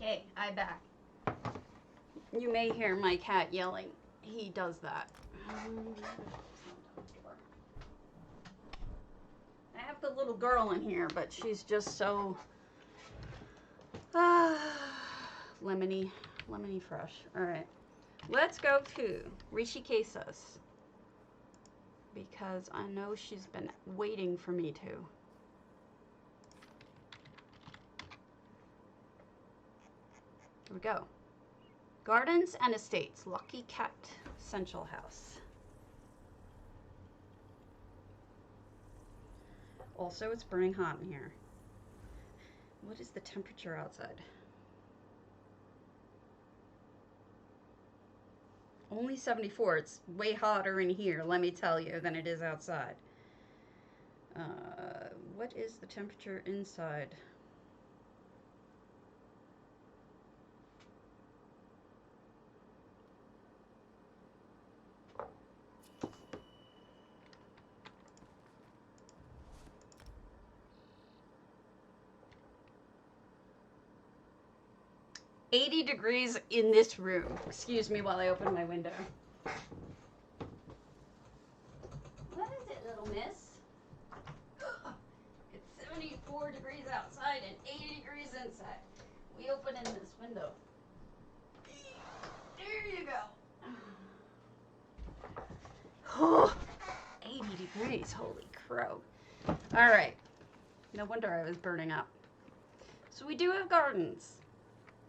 Okay, I'm back. You may hear my cat yelling. He does that. I have the little girl in here, but she's just so lemony fresh. All right, let's go to Rishikesa's because I know she's been waiting for me to. Here we go. Gardens and Estates, Lucky Cat Central House. Also, it's burning hot in here. What is the temperature outside? Only 74. It's way hotter in here, let me tell you, than it is outside. What is the temperature inside? $80 degrees in this room. Excuse me while I open my window. What is it, little miss? It's 74 degrees outside and 80 degrees inside. We open in this window. There you go. Oh, 80 degrees. Holy crow. All right. No wonder I was burning up. So we do have gardens.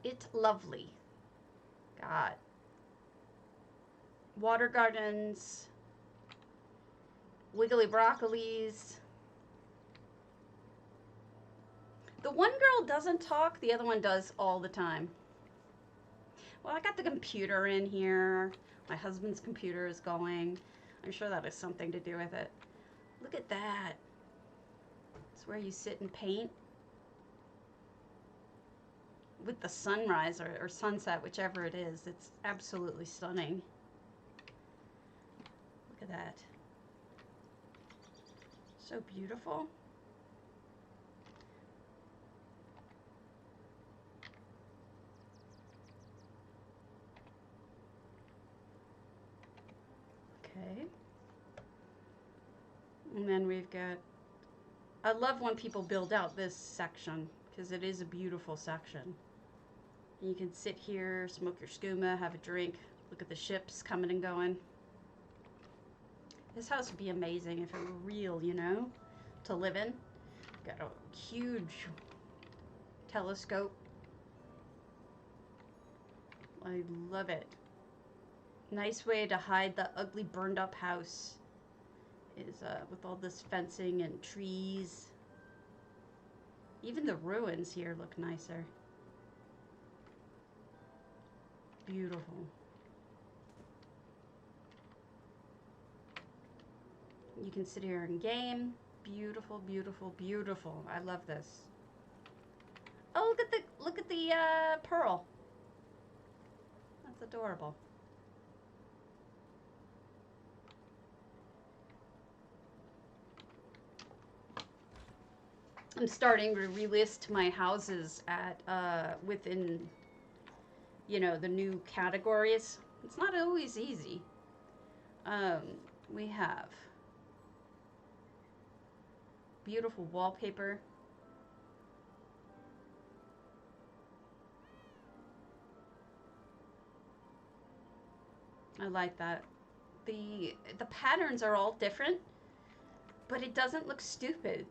It's lovely. God. Water gardens. Wiggly broccolis. The one girl doesn't talk, the other one does all the time. Well, I got the computer in here. My husband's computer is going. I'm sure that has something to do with it. Look at that. It's where you sit and paint. With the sunrise or sunset, whichever it is. It's absolutely stunning. Look at that. So beautiful. Okay. And then we've got, I love when people build out this section because it is a beautiful section. You can sit here, smoke your skooma, have a drink, look at the ships coming and going. This house would be amazing if it were real, you know, to live in. Got a huge telescope. I love it. Nice way to hide the ugly burned up house is with all this fencing and trees. Even the ruins here look nicer. Beautiful. You can sit here and game. Beautiful, beautiful, beautiful. I love this. Oh, look at the pearl. That's adorable. I'm starting to relist my houses at within, you know, the new categories. It's not always easy. We have beautiful wallpaper. I like that. The patterns are all different, but it doesn't look stupid.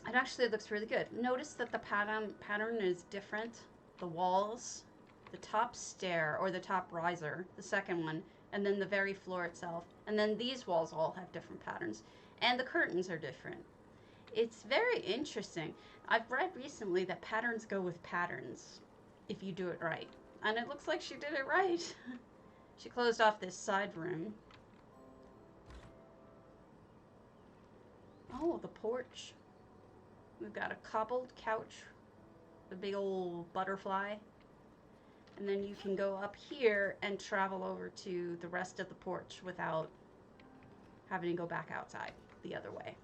It actually looks really good. Notice that the pattern is different. The walls, the top stair or the top riser, the second one, and then the very floor itself. And then these walls all have different patterns. And the curtains are different. It's very interesting. I've read recently that patterns go with patterns if you do it right. And it looks like she did it right. She closed off this side room. Oh, the porch. We've got a cobbled couch, a big old butterfly. And then you can go up here and travel over to the rest of the porch without having to go back outside the other way.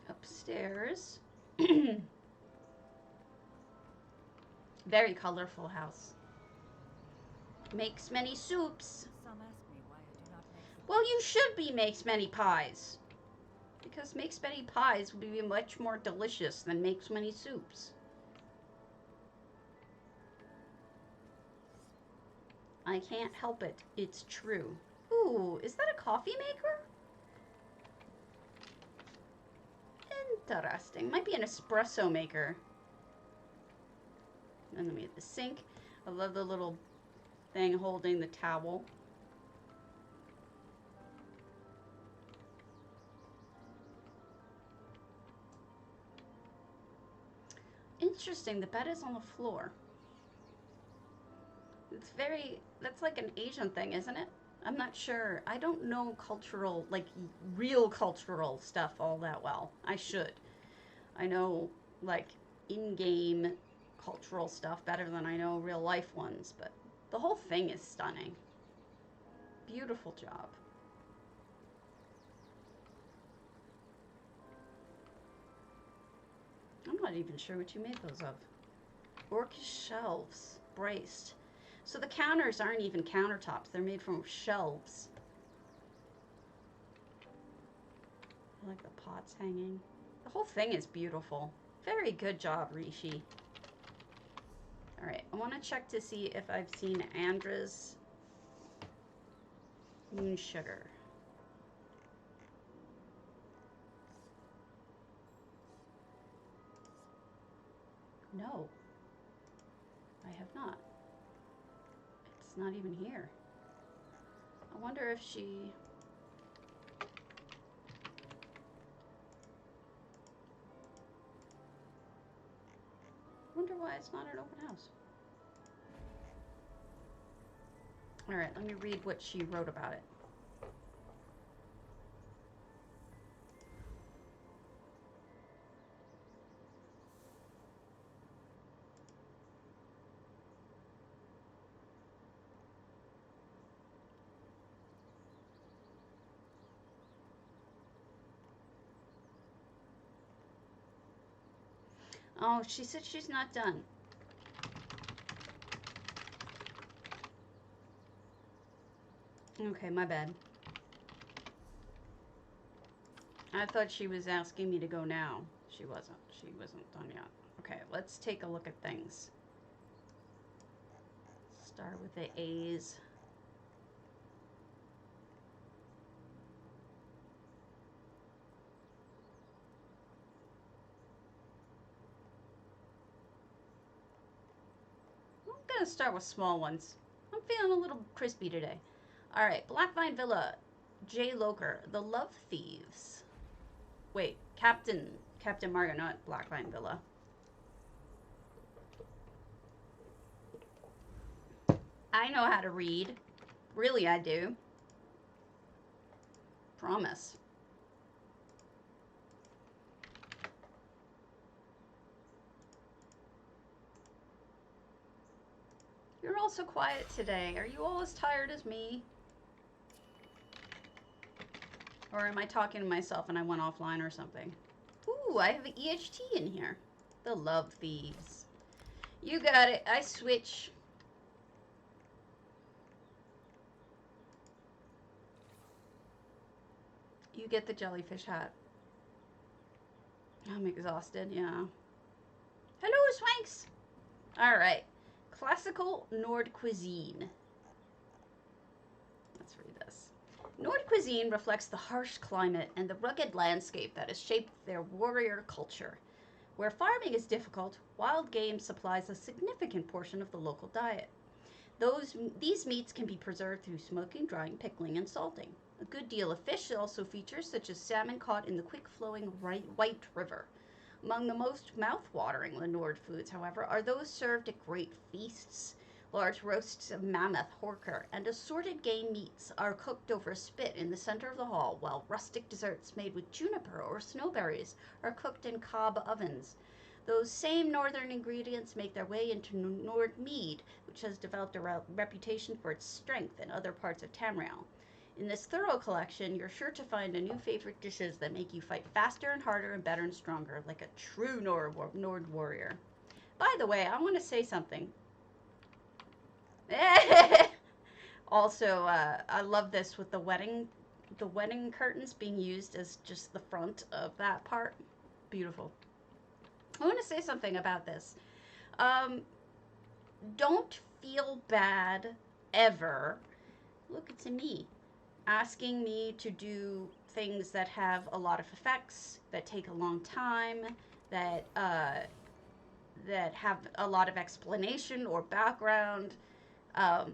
Upstairs. Very colorful house. Makes many soups. Some ask me why I do not make Well, you should be makes many pies. Because makes many pies would be much more delicious than makes many soups. I can't help it. It's true. Ooh, Ooh, is that a coffee maker? Interesting. Might be an espresso maker. And then we have the sink. I love the little thing holding the towel. Interesting, the bed is on the floor. It's very, that's like an Asian thing, isn't it? I'm not sure. I don't know cultural, like real cultural stuff all that well. I should. I know like in-game cultural stuff better than I know real life ones, but the whole thing is stunning. Beautiful job. I'm not even sure what you made those of. Orcish shelves, braced. So the counters aren't even countertops. They're made from shelves. I like the pots hanging. The whole thing is beautiful. Very good job, Rishi. Alright, I want to check to see if I've seen Andra's moon sugar. No, I have not. It's not even here. I wonder if she... I wonder why it's not an open house. Alright, let me read what she wrote about it. Oh, she said she's not done. Okay, my bad. I thought she was asking me to go now. She wasn't. She wasn't done yet. Okay, let's take a look at things. Start with the A's. I'm gonna start with small ones. I'm feeling a little crispy today. Alright, Blackvine Villa, jloker, the Love Thieves. Wait, Captain Margo, not Blackvine Villa. I know how to read. Really, I do. Promise. You're all so quiet today. Are you all as tired as me? Or am I talking to myself and I went offline or something? Ooh, I have an EHT in here. The Love Thieves. You got it. I switch. You get the jellyfish hat. I'm exhausted, yeah. Hello, Swanks! Alright. Classical Nord cuisine. Let's read this. Nord cuisine reflects the harsh climate and the rugged landscape that has shaped their warrior culture. Where farming is difficult, wild game supplies a significant portion of the local diet. These meats can be preserved through smoking, drying, pickling, and salting. A good deal of fish also features, such as salmon caught in the quick-flowing White River. Among the most mouth-watering Nord foods, however, are those served at great feasts. Large roasts of mammoth, horker, and assorted game meats are cooked over a spit in the center of the hall, while rustic desserts made with juniper or snowberries are cooked in cob ovens. Those same northern ingredients make their way into Nord mead, which has developed a reputation for its strength in other parts of Tamriel. In this thorough collection, you're sure to find a new favorite dishes that make you fight faster and harder and better and stronger, like a true Nord warrior. By the way, I want to say something. Also, I love this with the wedding curtains being used as just the front of that part. Beautiful. I want to say something about this. Don't feel bad ever. Look, it's a me. asking me to do things that have a lot of effects, that take a long time, that that have a lot of explanation or background. Um,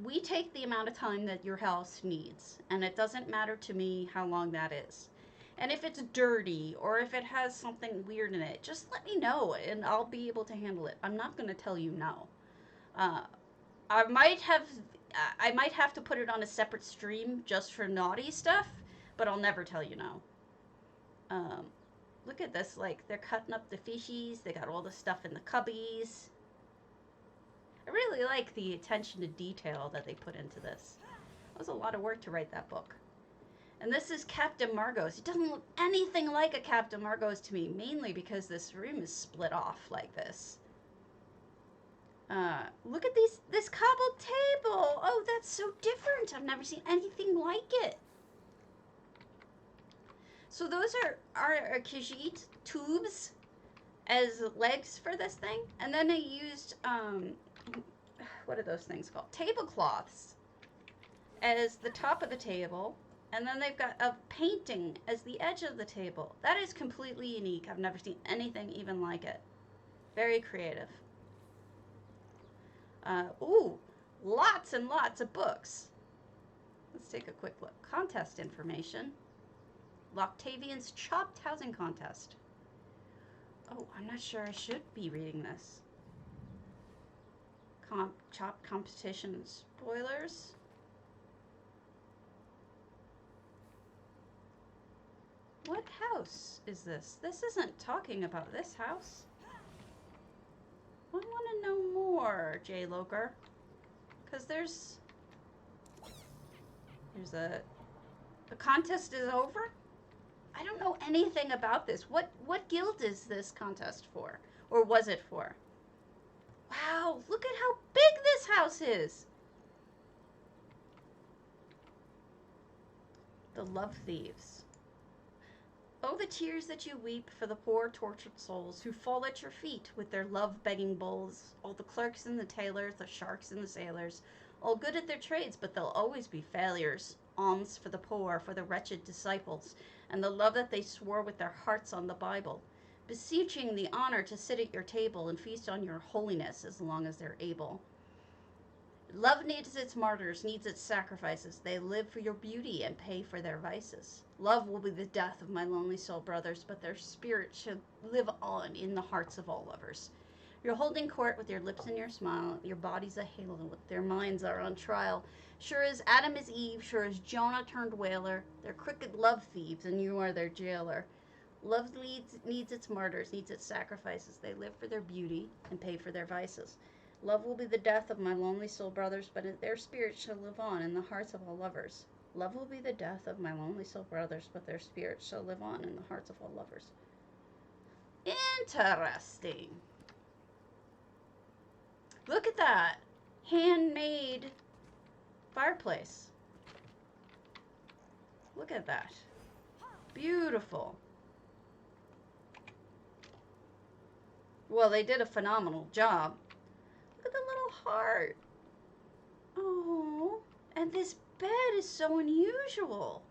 we take the amount of time that your house needs, and it doesn't matter to me how long that is. And if it's dirty or if it has something weird in it, just let me know and I'll be able to handle it. I'm not going to tell you no. Uh, I might have I might have to put it on a separate stream just for naughty stuff, but I'll never tell you no. Um, Look at this, like they're cutting up the fishies. They got all the stuff in the cubbies. I really like the attention to detail that they put into this. It was a lot of work to write that book. And this is Captain Margot's. It doesn't look anything like a Captain Margot's to me, mainly because this room is split off like this. Look at this cobbled table. Oh, that's so different. I've never seen anything like it. So those are Khajiit tubes as legs for this thing. And then they used, what are those things called? Tablecloths as the top of the table. And then they've got a painting as the edge of the table. That is completely unique. I've never seen anything even like it. Very creative. Ooh, lots and lots of books. Let's take a quick look. Contest information. Loctavian's Chopped Housing Contest. Oh, I'm not sure I should be reading this. Chopped competition spoilers. What house is this? This isn't talking about this house. I want to know more, jloker. Because there's the contest is over? I don't know anything about this. What guild is this contest for? Or was it for? Wow, look at how big this house is. The Love Thieves. Oh, the tears that you weep for the poor tortured souls who fall at your feet with their love-begging bowls. All the clerks and the tailors, the sharks and the sailors, all good at their trades, but they'll always be failures. Alms for the poor, for the wretched disciples, and the love that they swore with their hearts on the Bible, beseeching the honor to sit at your table and feast on your holiness as long as they're able. Love needs its martyrs, needs its sacrifices. They live for your beauty and pay for their vices. Love will be the death of my lonely soul brothers, but their spirit should live on in the hearts of all lovers. You're holding court with your lips and your smile. Your body's a halo, their minds are on trial. Sure as Adam is Eve, sure as Jonah turned whaler, they're crooked love thieves, and you are their jailer. Love needs its martyrs, needs its sacrifices. They live for their beauty and pay for their vices. Love will be the death of my lonely soul brothers, but their spirits shall live on in the hearts of all lovers. Love will be the death of my lonely soul brothers, but their spirits shall live on in the hearts of all lovers. Interesting. Look at that. Handmade fireplace. Look at that. Beautiful. Well, they did a phenomenal job. Look at the little heart. Oh, and this bed is so unusual.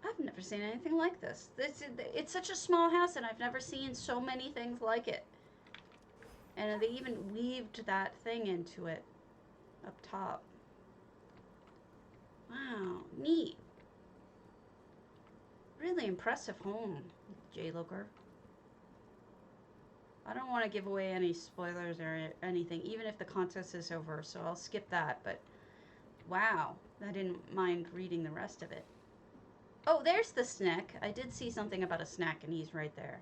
I've never seen anything like this. It's such a small house, and I've never seen so many things like it. And they even weaved that thing into it up top. Wow, neat. Really impressive home, jloker. I don't want to give away any spoilers or anything, even if the contest is over, so I'll skip that. But wow, I didn't mind reading the rest of it. Oh, there's the snack. I did see something about a snack, and he's right there.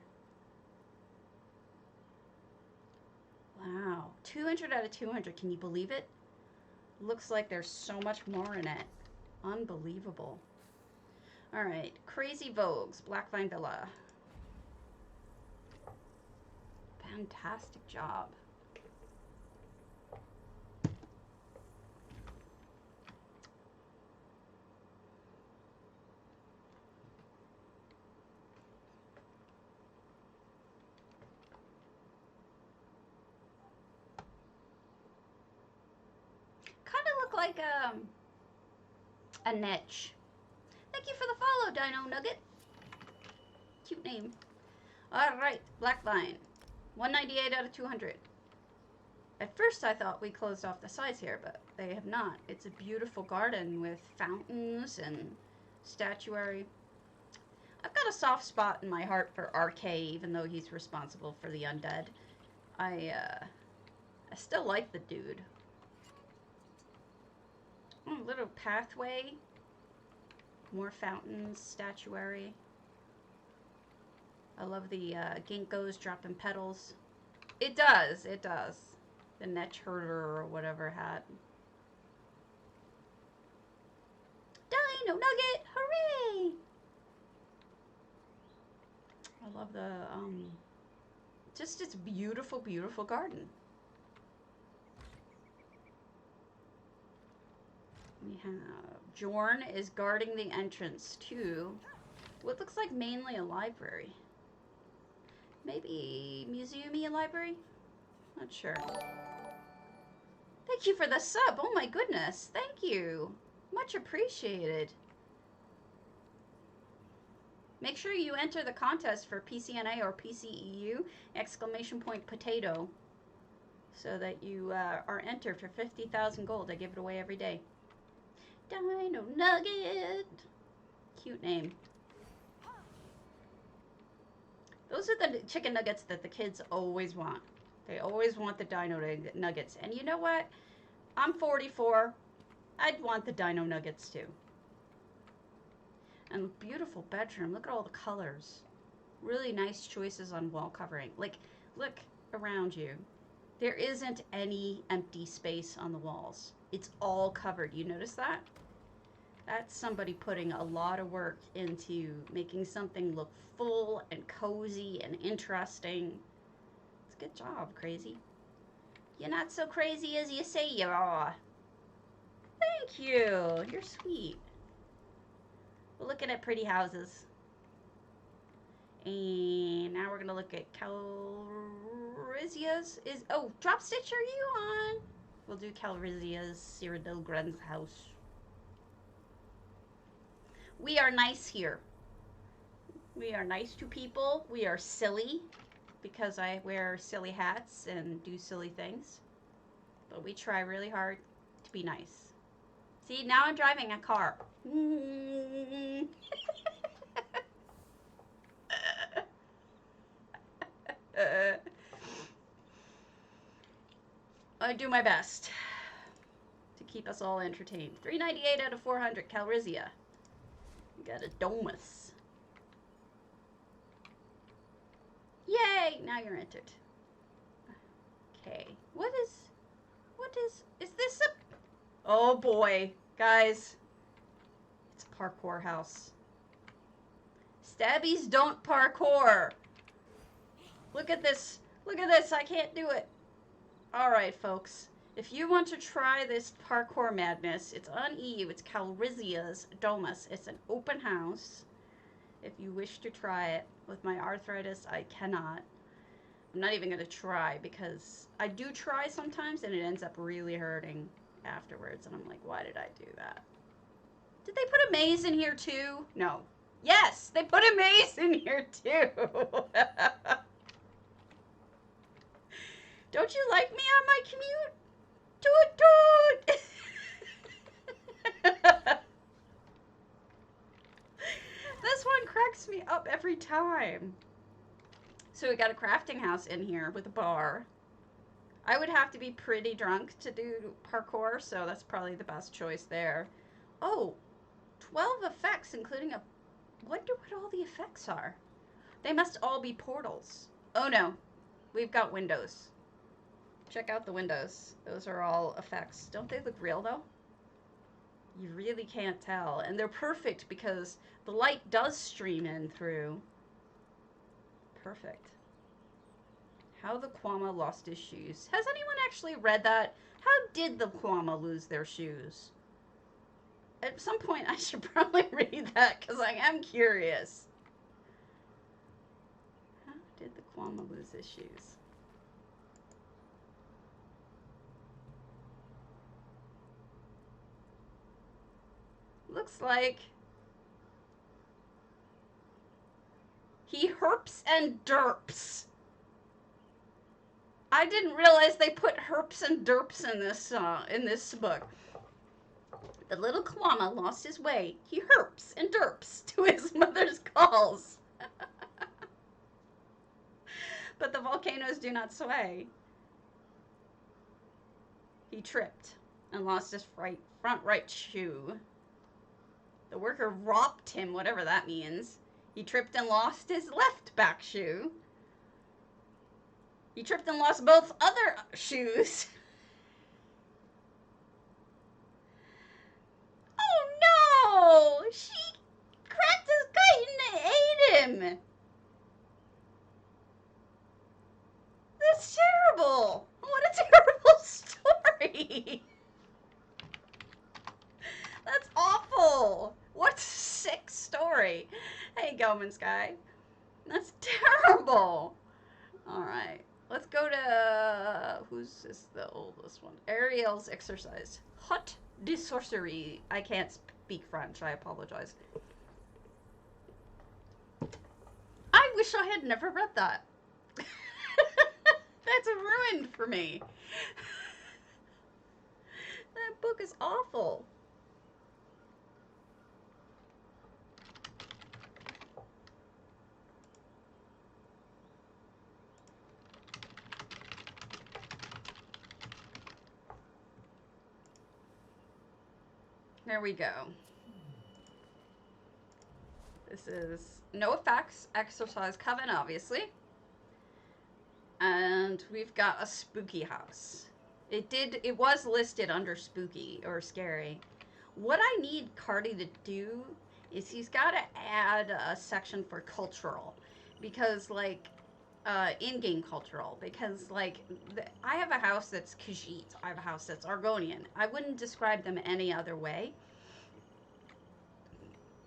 Wow, 200 out of 200. Can you believe it? Looks like there's so much more in it. Unbelievable. All right, crazyvogue's Blackvine Villa. Fantastic job. like a niche. Thank you for the follow, Dino Nugget. Cute name. Alright, Black Vine. 198 out of 200. At first I thought we closed off the sides here, but they have not. It's a beautiful garden with fountains and statuary. I've got a soft spot in my heart for RK, even though he's responsible for the undead. I still like the dude. Oh, little pathway. More fountains, statuary. I love the ginkgos dropping petals. It does, it does. The Netch Herder or whatever hat. Dino Nugget! Hooray! I love the, just its beautiful, beautiful garden. We have Jorn is guarding the entrance to what looks like mainly a library. Maybe museum-y library? Not sure. Thank you for the sub. Oh my goodness. Thank you. Much appreciated. Make sure you enter the contest for PCNA or PCEU, exclamation point potato, so that you are entered for 50,000 gold. I give it away every day. Dino Nugget. Cute name. Those are the chicken nuggets that the kids always want. They always want the dino nuggets. And you know what? I'm 44. I'd want the dino nuggets too. And beautiful bedroom. Look at all the colors. Really nice choices on wall covering. Like, look around you. There isn't any empty space on the walls. It's all covered. You notice that? That's somebody putting a lot of work into making something look full and cozy and interesting. It's a good job, Crazy. You're not so crazy as you say you are. Thank you. You're sweet. We're looking at pretty houses. And now we're going to look at Calrissia's. Oh, Drop Stitch, are you on? We'll do Calrissia's Cyrodiil's house. We are nice here. We are nice to people. We are silly because I wear silly hats and do silly things. But we try really hard to be nice. See, now I'm driving a car. I do my best to keep us all entertained. 398 out of 400, Calrissia. We got a domus. Yay! Now you're entered. Okay. Is this a... Oh boy. Guys. It's a parkour house. Stabbies don't parkour. Look at this. Look at this. I can't do it. Alright, folks. If you want to try this parkour madness, it's on EU. It's Calrissia's Domus. It's an open house. If you wish to try it. With my arthritis, I cannot. I'm not even going to try because I do try sometimes and it ends up really hurting afterwards. And I'm like, why did I do that? Did they put a maze in here too? No. Yes, they put a maze in here too. Don't you like me on my commute? Toot toot! This one cracks me up every time. So we got a crafting house in here with a bar. I would have to be pretty drunk to do parkour, so that's probably the best choice there. Oh, 12 effects, including a... Wonder what all the effects are. They must all be portals. Oh no, we've got windows. Check out the windows. Those are all effects. Don't they look real though? You really can't tell. And they're perfect because the light does stream in through. Perfect. How the Kwama lost his shoes. Has anyone actually read that? How did the Kwama lose their shoes? At some point I should probably read that because I am curious. How did the Kwama lose his shoes? – looks like he herps and derps. I didn't realize they put herps and derps in this book. The little Kwama lost his way. He herps and derps to his mother's calls. But the volcanoes do not sway. He tripped and lost his front right shoe. The worker ropped him, whatever that means. He tripped and lost his left back shoe. He tripped and lost both other shoes. Oh no! She cracked his kite and ate him! That's terrible! What a terrible story! That's awful! What a sick story! Hey, Goman Sky. That's terrible! Alright, let's go to... who's is the oldest one? Aeryil's exorcised. Hot de sorcery. I can't speak French, I apologize. I wish I had never read that. That's ruined for me. That book is awful. There we go. This is no effects, exorcised coven, obviously. And we've got a spooky house. It was listed under spooky or scary. What I need Cardi to do is he's got to add a section for cultural. Because, like, in-game cultural. Because, like, I have a house that's Khajiit. I have a house that's Argonian. I wouldn't describe them any other way.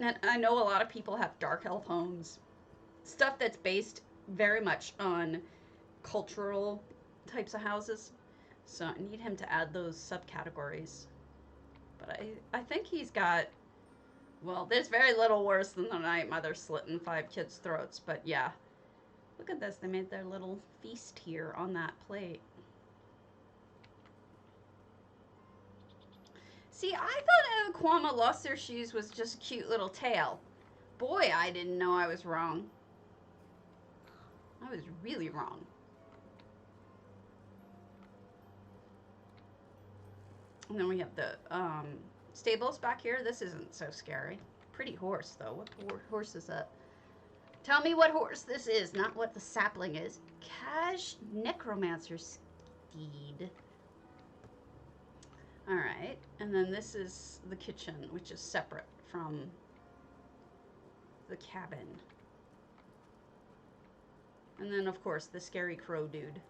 And I know a lot of people have dark elf homes. Stuff that's based very much on cultural types of houses. So I need him to add those subcategories. But I think he's got... Well, there's very little worse than the Night Mother slitting 5 kids' throats. But yeah. Look at this. They made their little feast here on that plate. See, I thought Kwama lost their shoes was just a cute little tale. Boy, I didn't know I was wrong. I was really wrong. And then we have the stables back here. This isn't so scary. Pretty horse, though. What horse is that? Tell me what horse this is, not what the sapling is. Cash Necromancer Steed. Alright, and then this is the kitchen, which is separate from the cabin. And then, of course, the scary crow dude.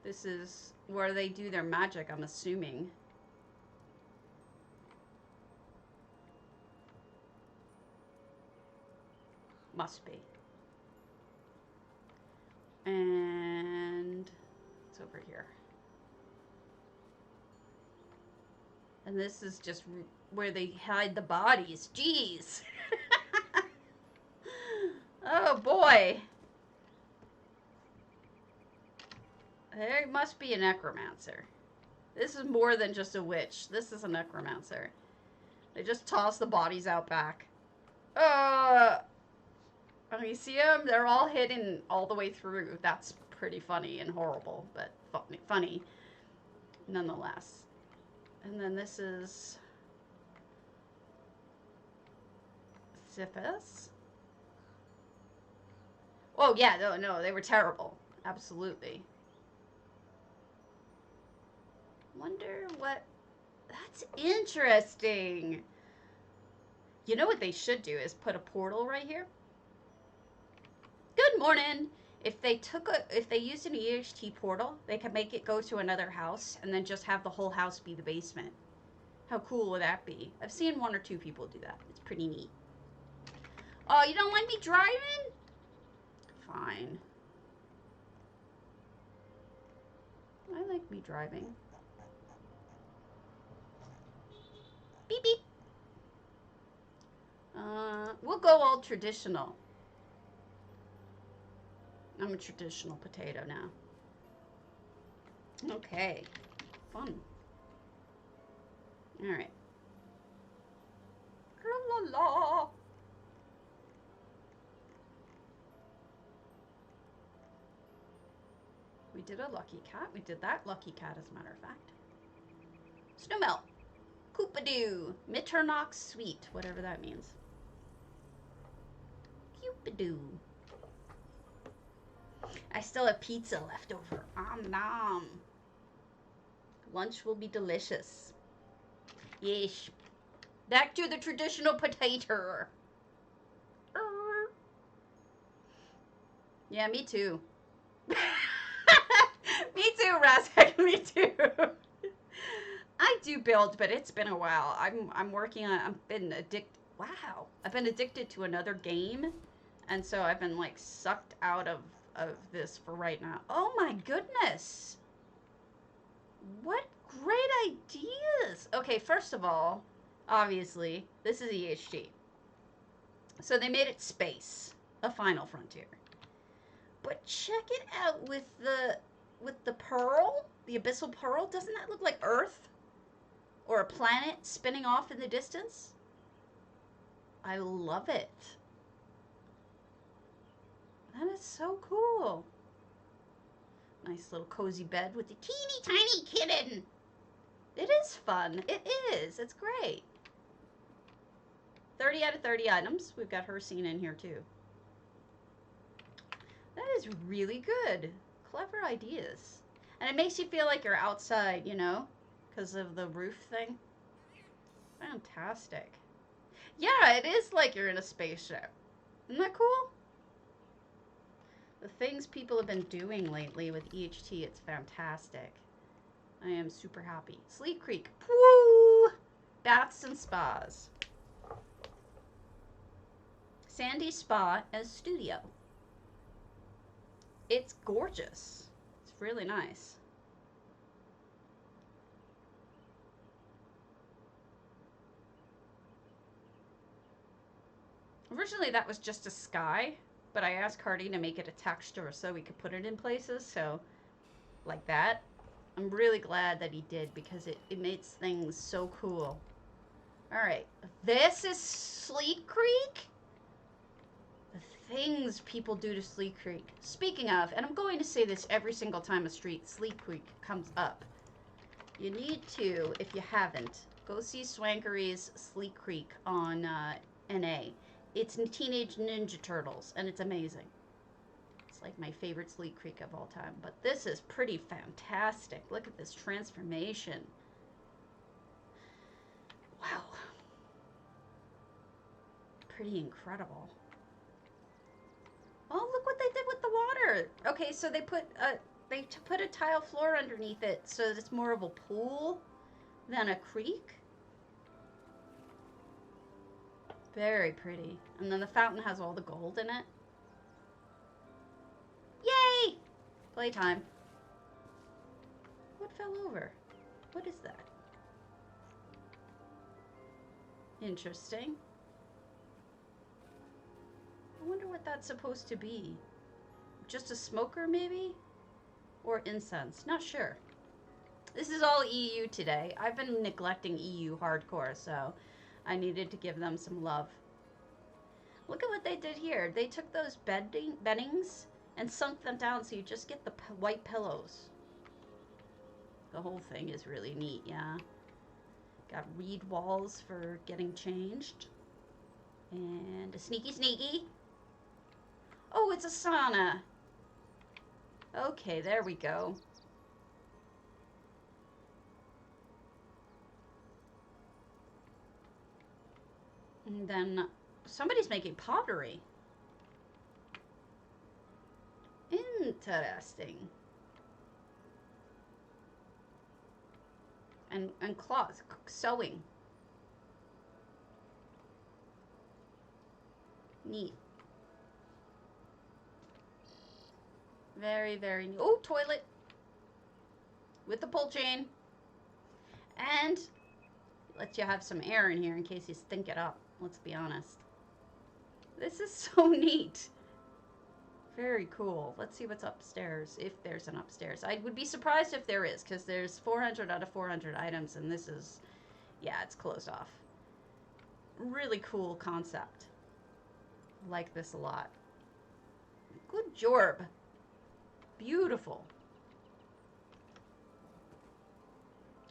This is where they do their magic, I'm assuming. Must be. And it's over here. And this is just where they hide the bodies. Jeez. Oh boy. There must be a necromancer. This is more than just a witch. This is a necromancer. They just toss the bodies out back. Oh, you see them? They're all hidden all the way through. That's pretty funny and horrible, but funny nonetheless. And then this is Siphus. Oh, yeah, no, they were terrible. Absolutely. Wonder what... That's interesting. You know what they should do is put a portal right here. Good morning. If they used an EHT portal, they could make it go to another house and then just have the whole house be the basement. How cool would that be? I've seen 1 or 2 people do that. It's pretty neat. Oh, you don't like me driving? Fine. I like me driving. Beep, beep. We'll go all traditional. I'm a traditional potato now. Okay. Fun. Alright. La la. We did a lucky cat. We did that lucky cat, as a matter of fact. Snowmelt. Cupidoo. Mitternox sweet. Whatever that means. Cupidoo. I still have pizza left over. Nom. Lunch will be delicious. Yes. Back to the traditional potato. Yeah, me too. Me too, Razak. Me too. I do build, but it's been a while. I'm working on. I've been addicted. Wow, I've been addicted to another game, and so I've been like sucked out of this for right now. Oh my goodness! What great ideas! Okay, first of all, obviously this is EHT, so they made it space, a Final Frontier. But check it out with the pearl, the abyssal pearl. Doesn't that look like Earth? Or a planet spinning off in the distance? I love it. That is so cool. Nice little cozy bed with the teeny tiny kitten. It is fun. It is. It's great. 30 out of 30 items. We've got her scene in here too. That is really good. Clever ideas. And it makes you feel like you're outside, you know? Because of the roof thing. Fantastic. Yeah, it is like you're in a spaceship. Isn't that cool? The things people have been doing lately with EHT, it's fantastic. I am super happy. Sleep Creek. Pwooo! Baths and spas. Sandy Spa as studio. It's gorgeous. It's really nice. Originally that was just a sky, but I asked Hardy to make it a texture so we could put it in places, so like that. I'm really glad that he did because it makes things so cool. Alright, this is Sleep Creek? The things people do to Sleep Creek. Speaking of, and I'm going to say this every single time a Sleep Creek comes up. You need to, if you haven't, go see Swankery's Sleep Creek on NA. It's Teenage Ninja Turtles, and it's amazing. It's like my favorite Sleep Creek of all time. But this is pretty fantastic. Look at this transformation. Wow. Pretty incredible. Oh, look what they did with the water. Okay, so they put a tile floor underneath it so that it's more of a pool than a creek. Very pretty. And then the fountain has all the gold in it. Yay! Playtime. What fell over? What is that? Interesting. I wonder what that's supposed to be. Just a smoker, maybe? Or incense. Not sure. This is all EU today. I've been neglecting EU hardcore, so I needed to give them some love. Look at what they did here. They took those beddings and sunk them down so you just get the white pillows. The whole thing is really neat, yeah. Got reed walls for getting changed. And a sneaky. Oh, it's a sauna. Okay, there we go. And then somebody's making pottery. Interesting. And cloth, sewing. Neat. Very, very neat. Oh, toilet. With the pull chain. And Lets you have some air in here in case you stink it up. Let's be honest. This is so neat. Very cool. Let's see what's upstairs, if there's an upstairs. I would be surprised if there is, because there's 400 out of 400 items, and this is, yeah, it's closed off. Really cool concept. Like this a lot. Good job. Beautiful.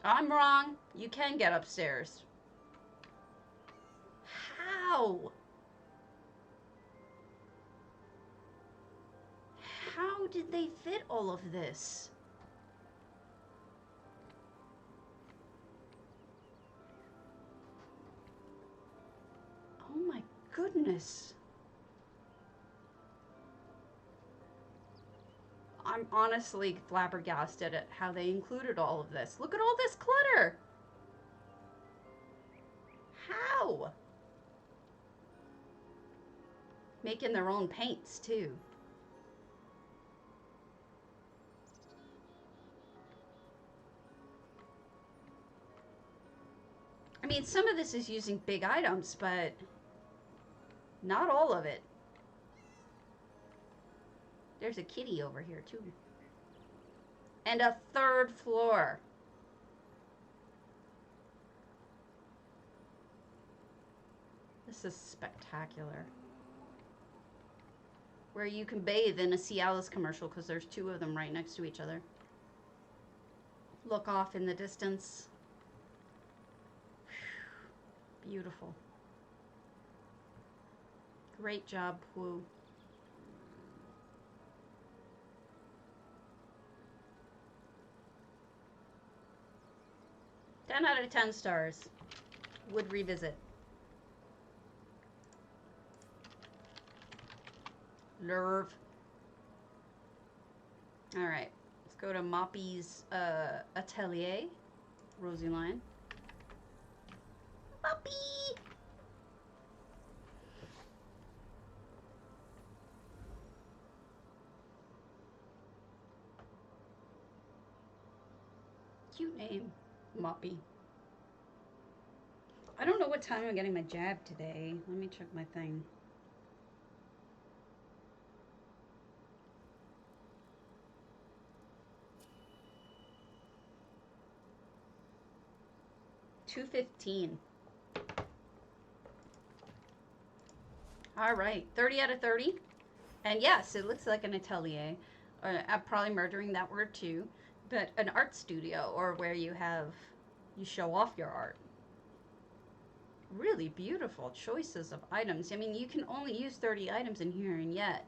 I'm wrong. You can get upstairs. How? How did they fit all of this? Oh my goodness. I'm honestly flabbergasted at how they included all of this. Look at all this clutter. How? Making their own paints too. I mean, some of this is using big items, but not all of it. There's a kitty over here, too. And a third floor. This is spectacular. Where you can bathe in a Cialis commercial because there's two of them right next to each other. Look off in the distance. Beautiful. Great job, pwooo. Ten out of 10 stars. Would revisit. Lurv. Alright. Let's go to Moppy's Atelier. Rosy line. Moppy! Cute name. Moppy. I don't know what time I'm getting my jab today. Let me check my thing. $2.15. All right, 30 out of 30. And yes, it looks like an atelier. I'm probably murdering that word too. But an art studio, or where you show off your art. Really beautiful choices of items. I mean, you can only use 30 items in here, and yet,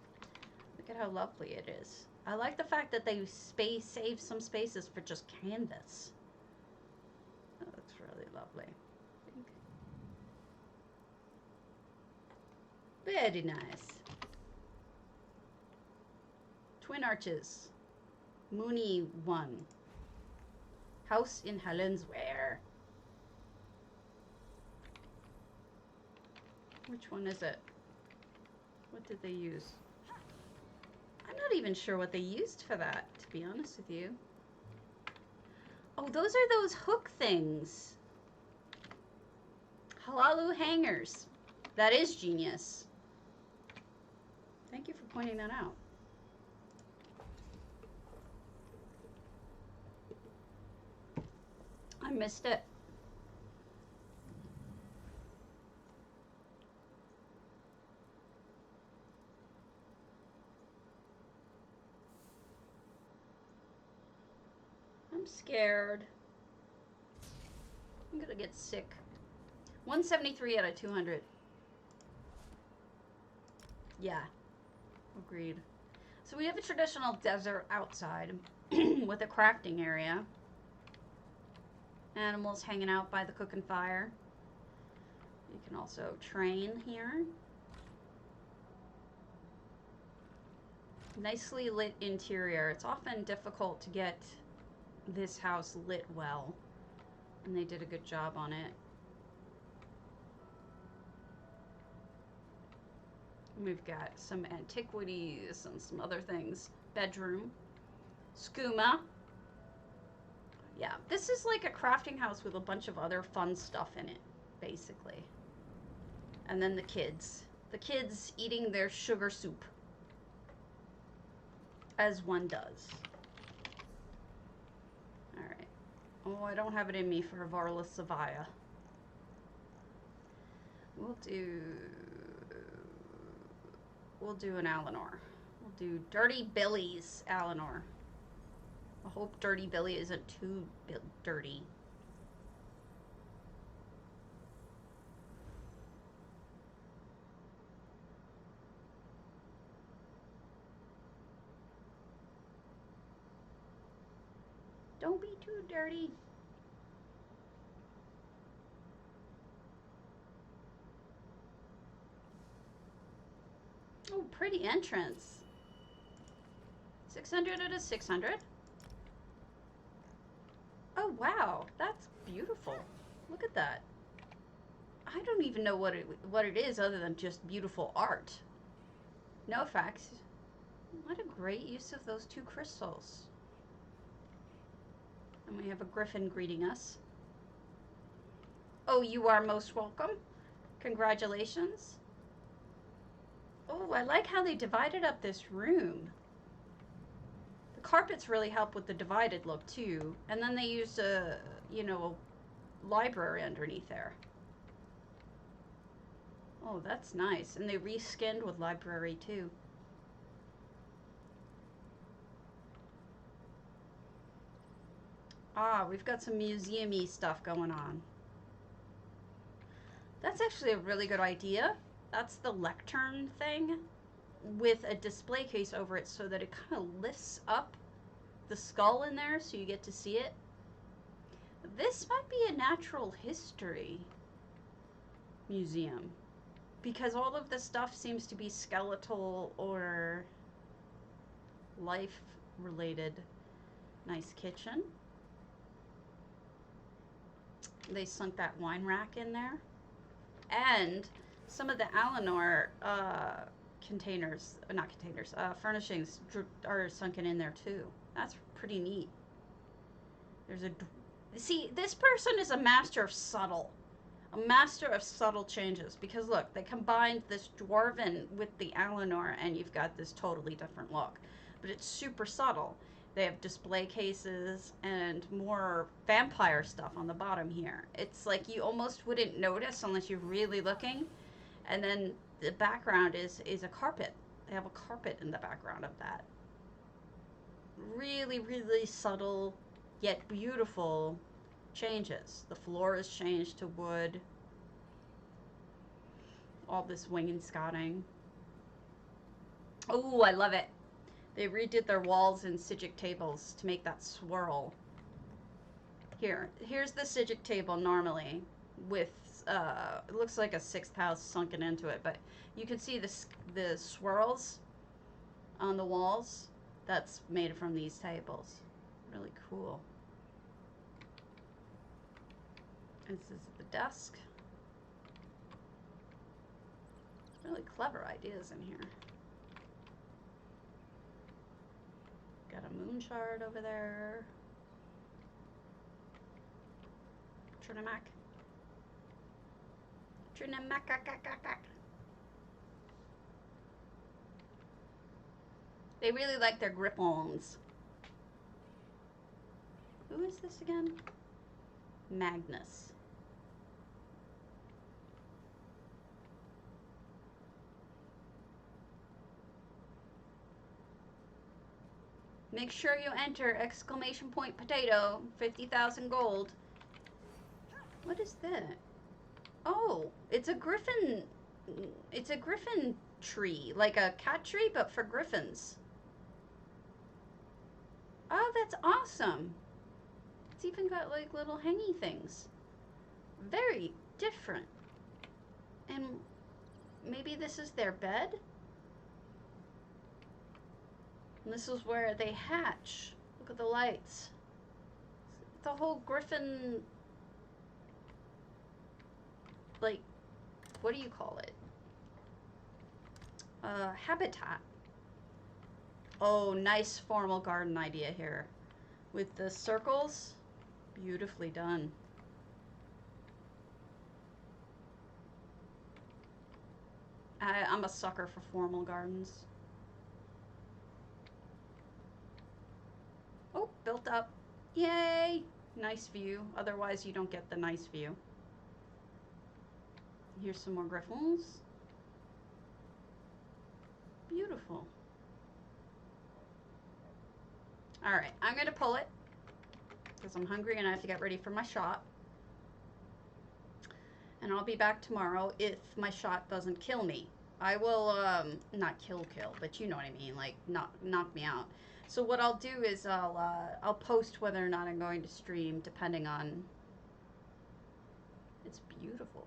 look at how lovely it is. I like the fact that they save some spaces for just canvas. Oh, that's really lovely. Very nice. Twin arches. Mooney 1. House in Helensware. Which one is it? What did they use? I'm not even sure what they used for that, to be honest with you. Oh, those are those hook things. Halalu hangers. That is genius. Thank you for pointing that out. I missed it. I'm scared. I'm gonna get sick. 173 out of 200. Yeah, agreed. So we have a traditional desert outside with a crafting area. Animals hanging out by the cooking fire. You can also train here. Nicely lit interior. It's often difficult to get this house lit well, and they did a good job on it. We've got some antiquities and some other things. Bedroom. Skooma. Yeah, this is like a crafting house with a bunch of other fun stuff in it, basically. And then the kids. The kids eating their sugar soup. As one does. Alright. Oh, I don't have it in me for a Varla Savaya. We'll do an Alinor. We'll do Dirty Billy's Alinor. I hope Dirty Billy isn't too dirty. Don't be too dirty. Oh, pretty entrance. 600 out of 600. Oh, wow. That's beautiful. Look at that. I don't even know what it is other than just beautiful art. No facts. What a great use of those two crystals. And we have a griffin greeting us. Oh, you are most welcome. Congratulations. Oh, I like how they divided up this room. The carpets really help with the divided look too. And then they used a library underneath there. Oh, that's nice. And they reskinned with library too. Ah, we've got some museum-y stuff going on. That's actually a really good idea. That's the lectern thing with a display case over it so that it kind of lifts up the skull in there so you get to see it. This might be a natural history museum because all of the stuff seems to be skeletal or life related. Nice kitchen. They sunk that wine rack in there. And some of the Alinor furnishings are sunken in there too. That's pretty neat. See, this person is a master of subtle changes because look, they combined this dwarven with the Alinor and you've got this totally different look. But it's super subtle. They have display cases and more vampire stuff on the bottom here. It's like you almost wouldn't notice unless you're really looking. And then the background is a carpet. They have a carpet in the background of that. Really, really subtle yet beautiful changes. The floor is changed to wood. All this wainscoting. Oh, I love it. They redid their walls and Sijic tables to make that swirl. Here's the Sijic table normally with, it looks like a sixth house sunken into it, but you can see the swirls on the walls. That's made from these tables. Really cool. This is the desk. Really clever ideas in here. Got a moon shard over there. Trinamak. They really like their grip-ons. Who is this again? Magnus. Make sure you enter exclamation point potato, 50,000 gold. What is that? Oh, it's a griffin tree, like a cat tree, but for griffins. Oh, that's awesome. It's even got like little hangy things. Very different. And maybe this is their bed? And this is where they hatch. Look at the lights. The whole griffin, like, what do you call it? Habitat. Oh, nice formal garden idea here. With the circles Beautifully done. I'm a sucker for formal gardens. Oh, built up. Yay! Nice view. Otherwise, you don't get the nice view. Here's some more griffons. Beautiful. All right, I'm going to pull it because I'm hungry and I have to get ready for my shot. And I'll be back tomorrow if my shot doesn't kill me. I will, not kill, but you know what I mean, like knock me out. So what I'll do is I'll post whether or not I'm going to stream depending on, it's beautiful,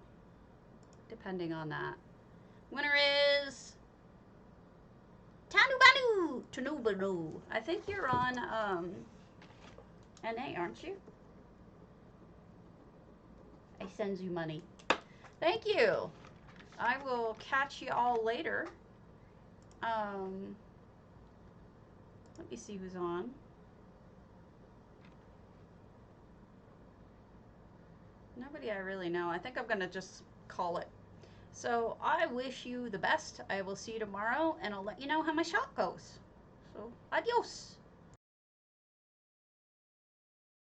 depending on that. Winner is Tanubanu. I think you're on NA, aren't you? I sends you money. Thank you. I will catch you all later. Let me see who's on. Nobody I really know. I think I'm gonna just call it. So I wish you the best. I will see you tomorrow and I'll let you know how my shot goes. So adios.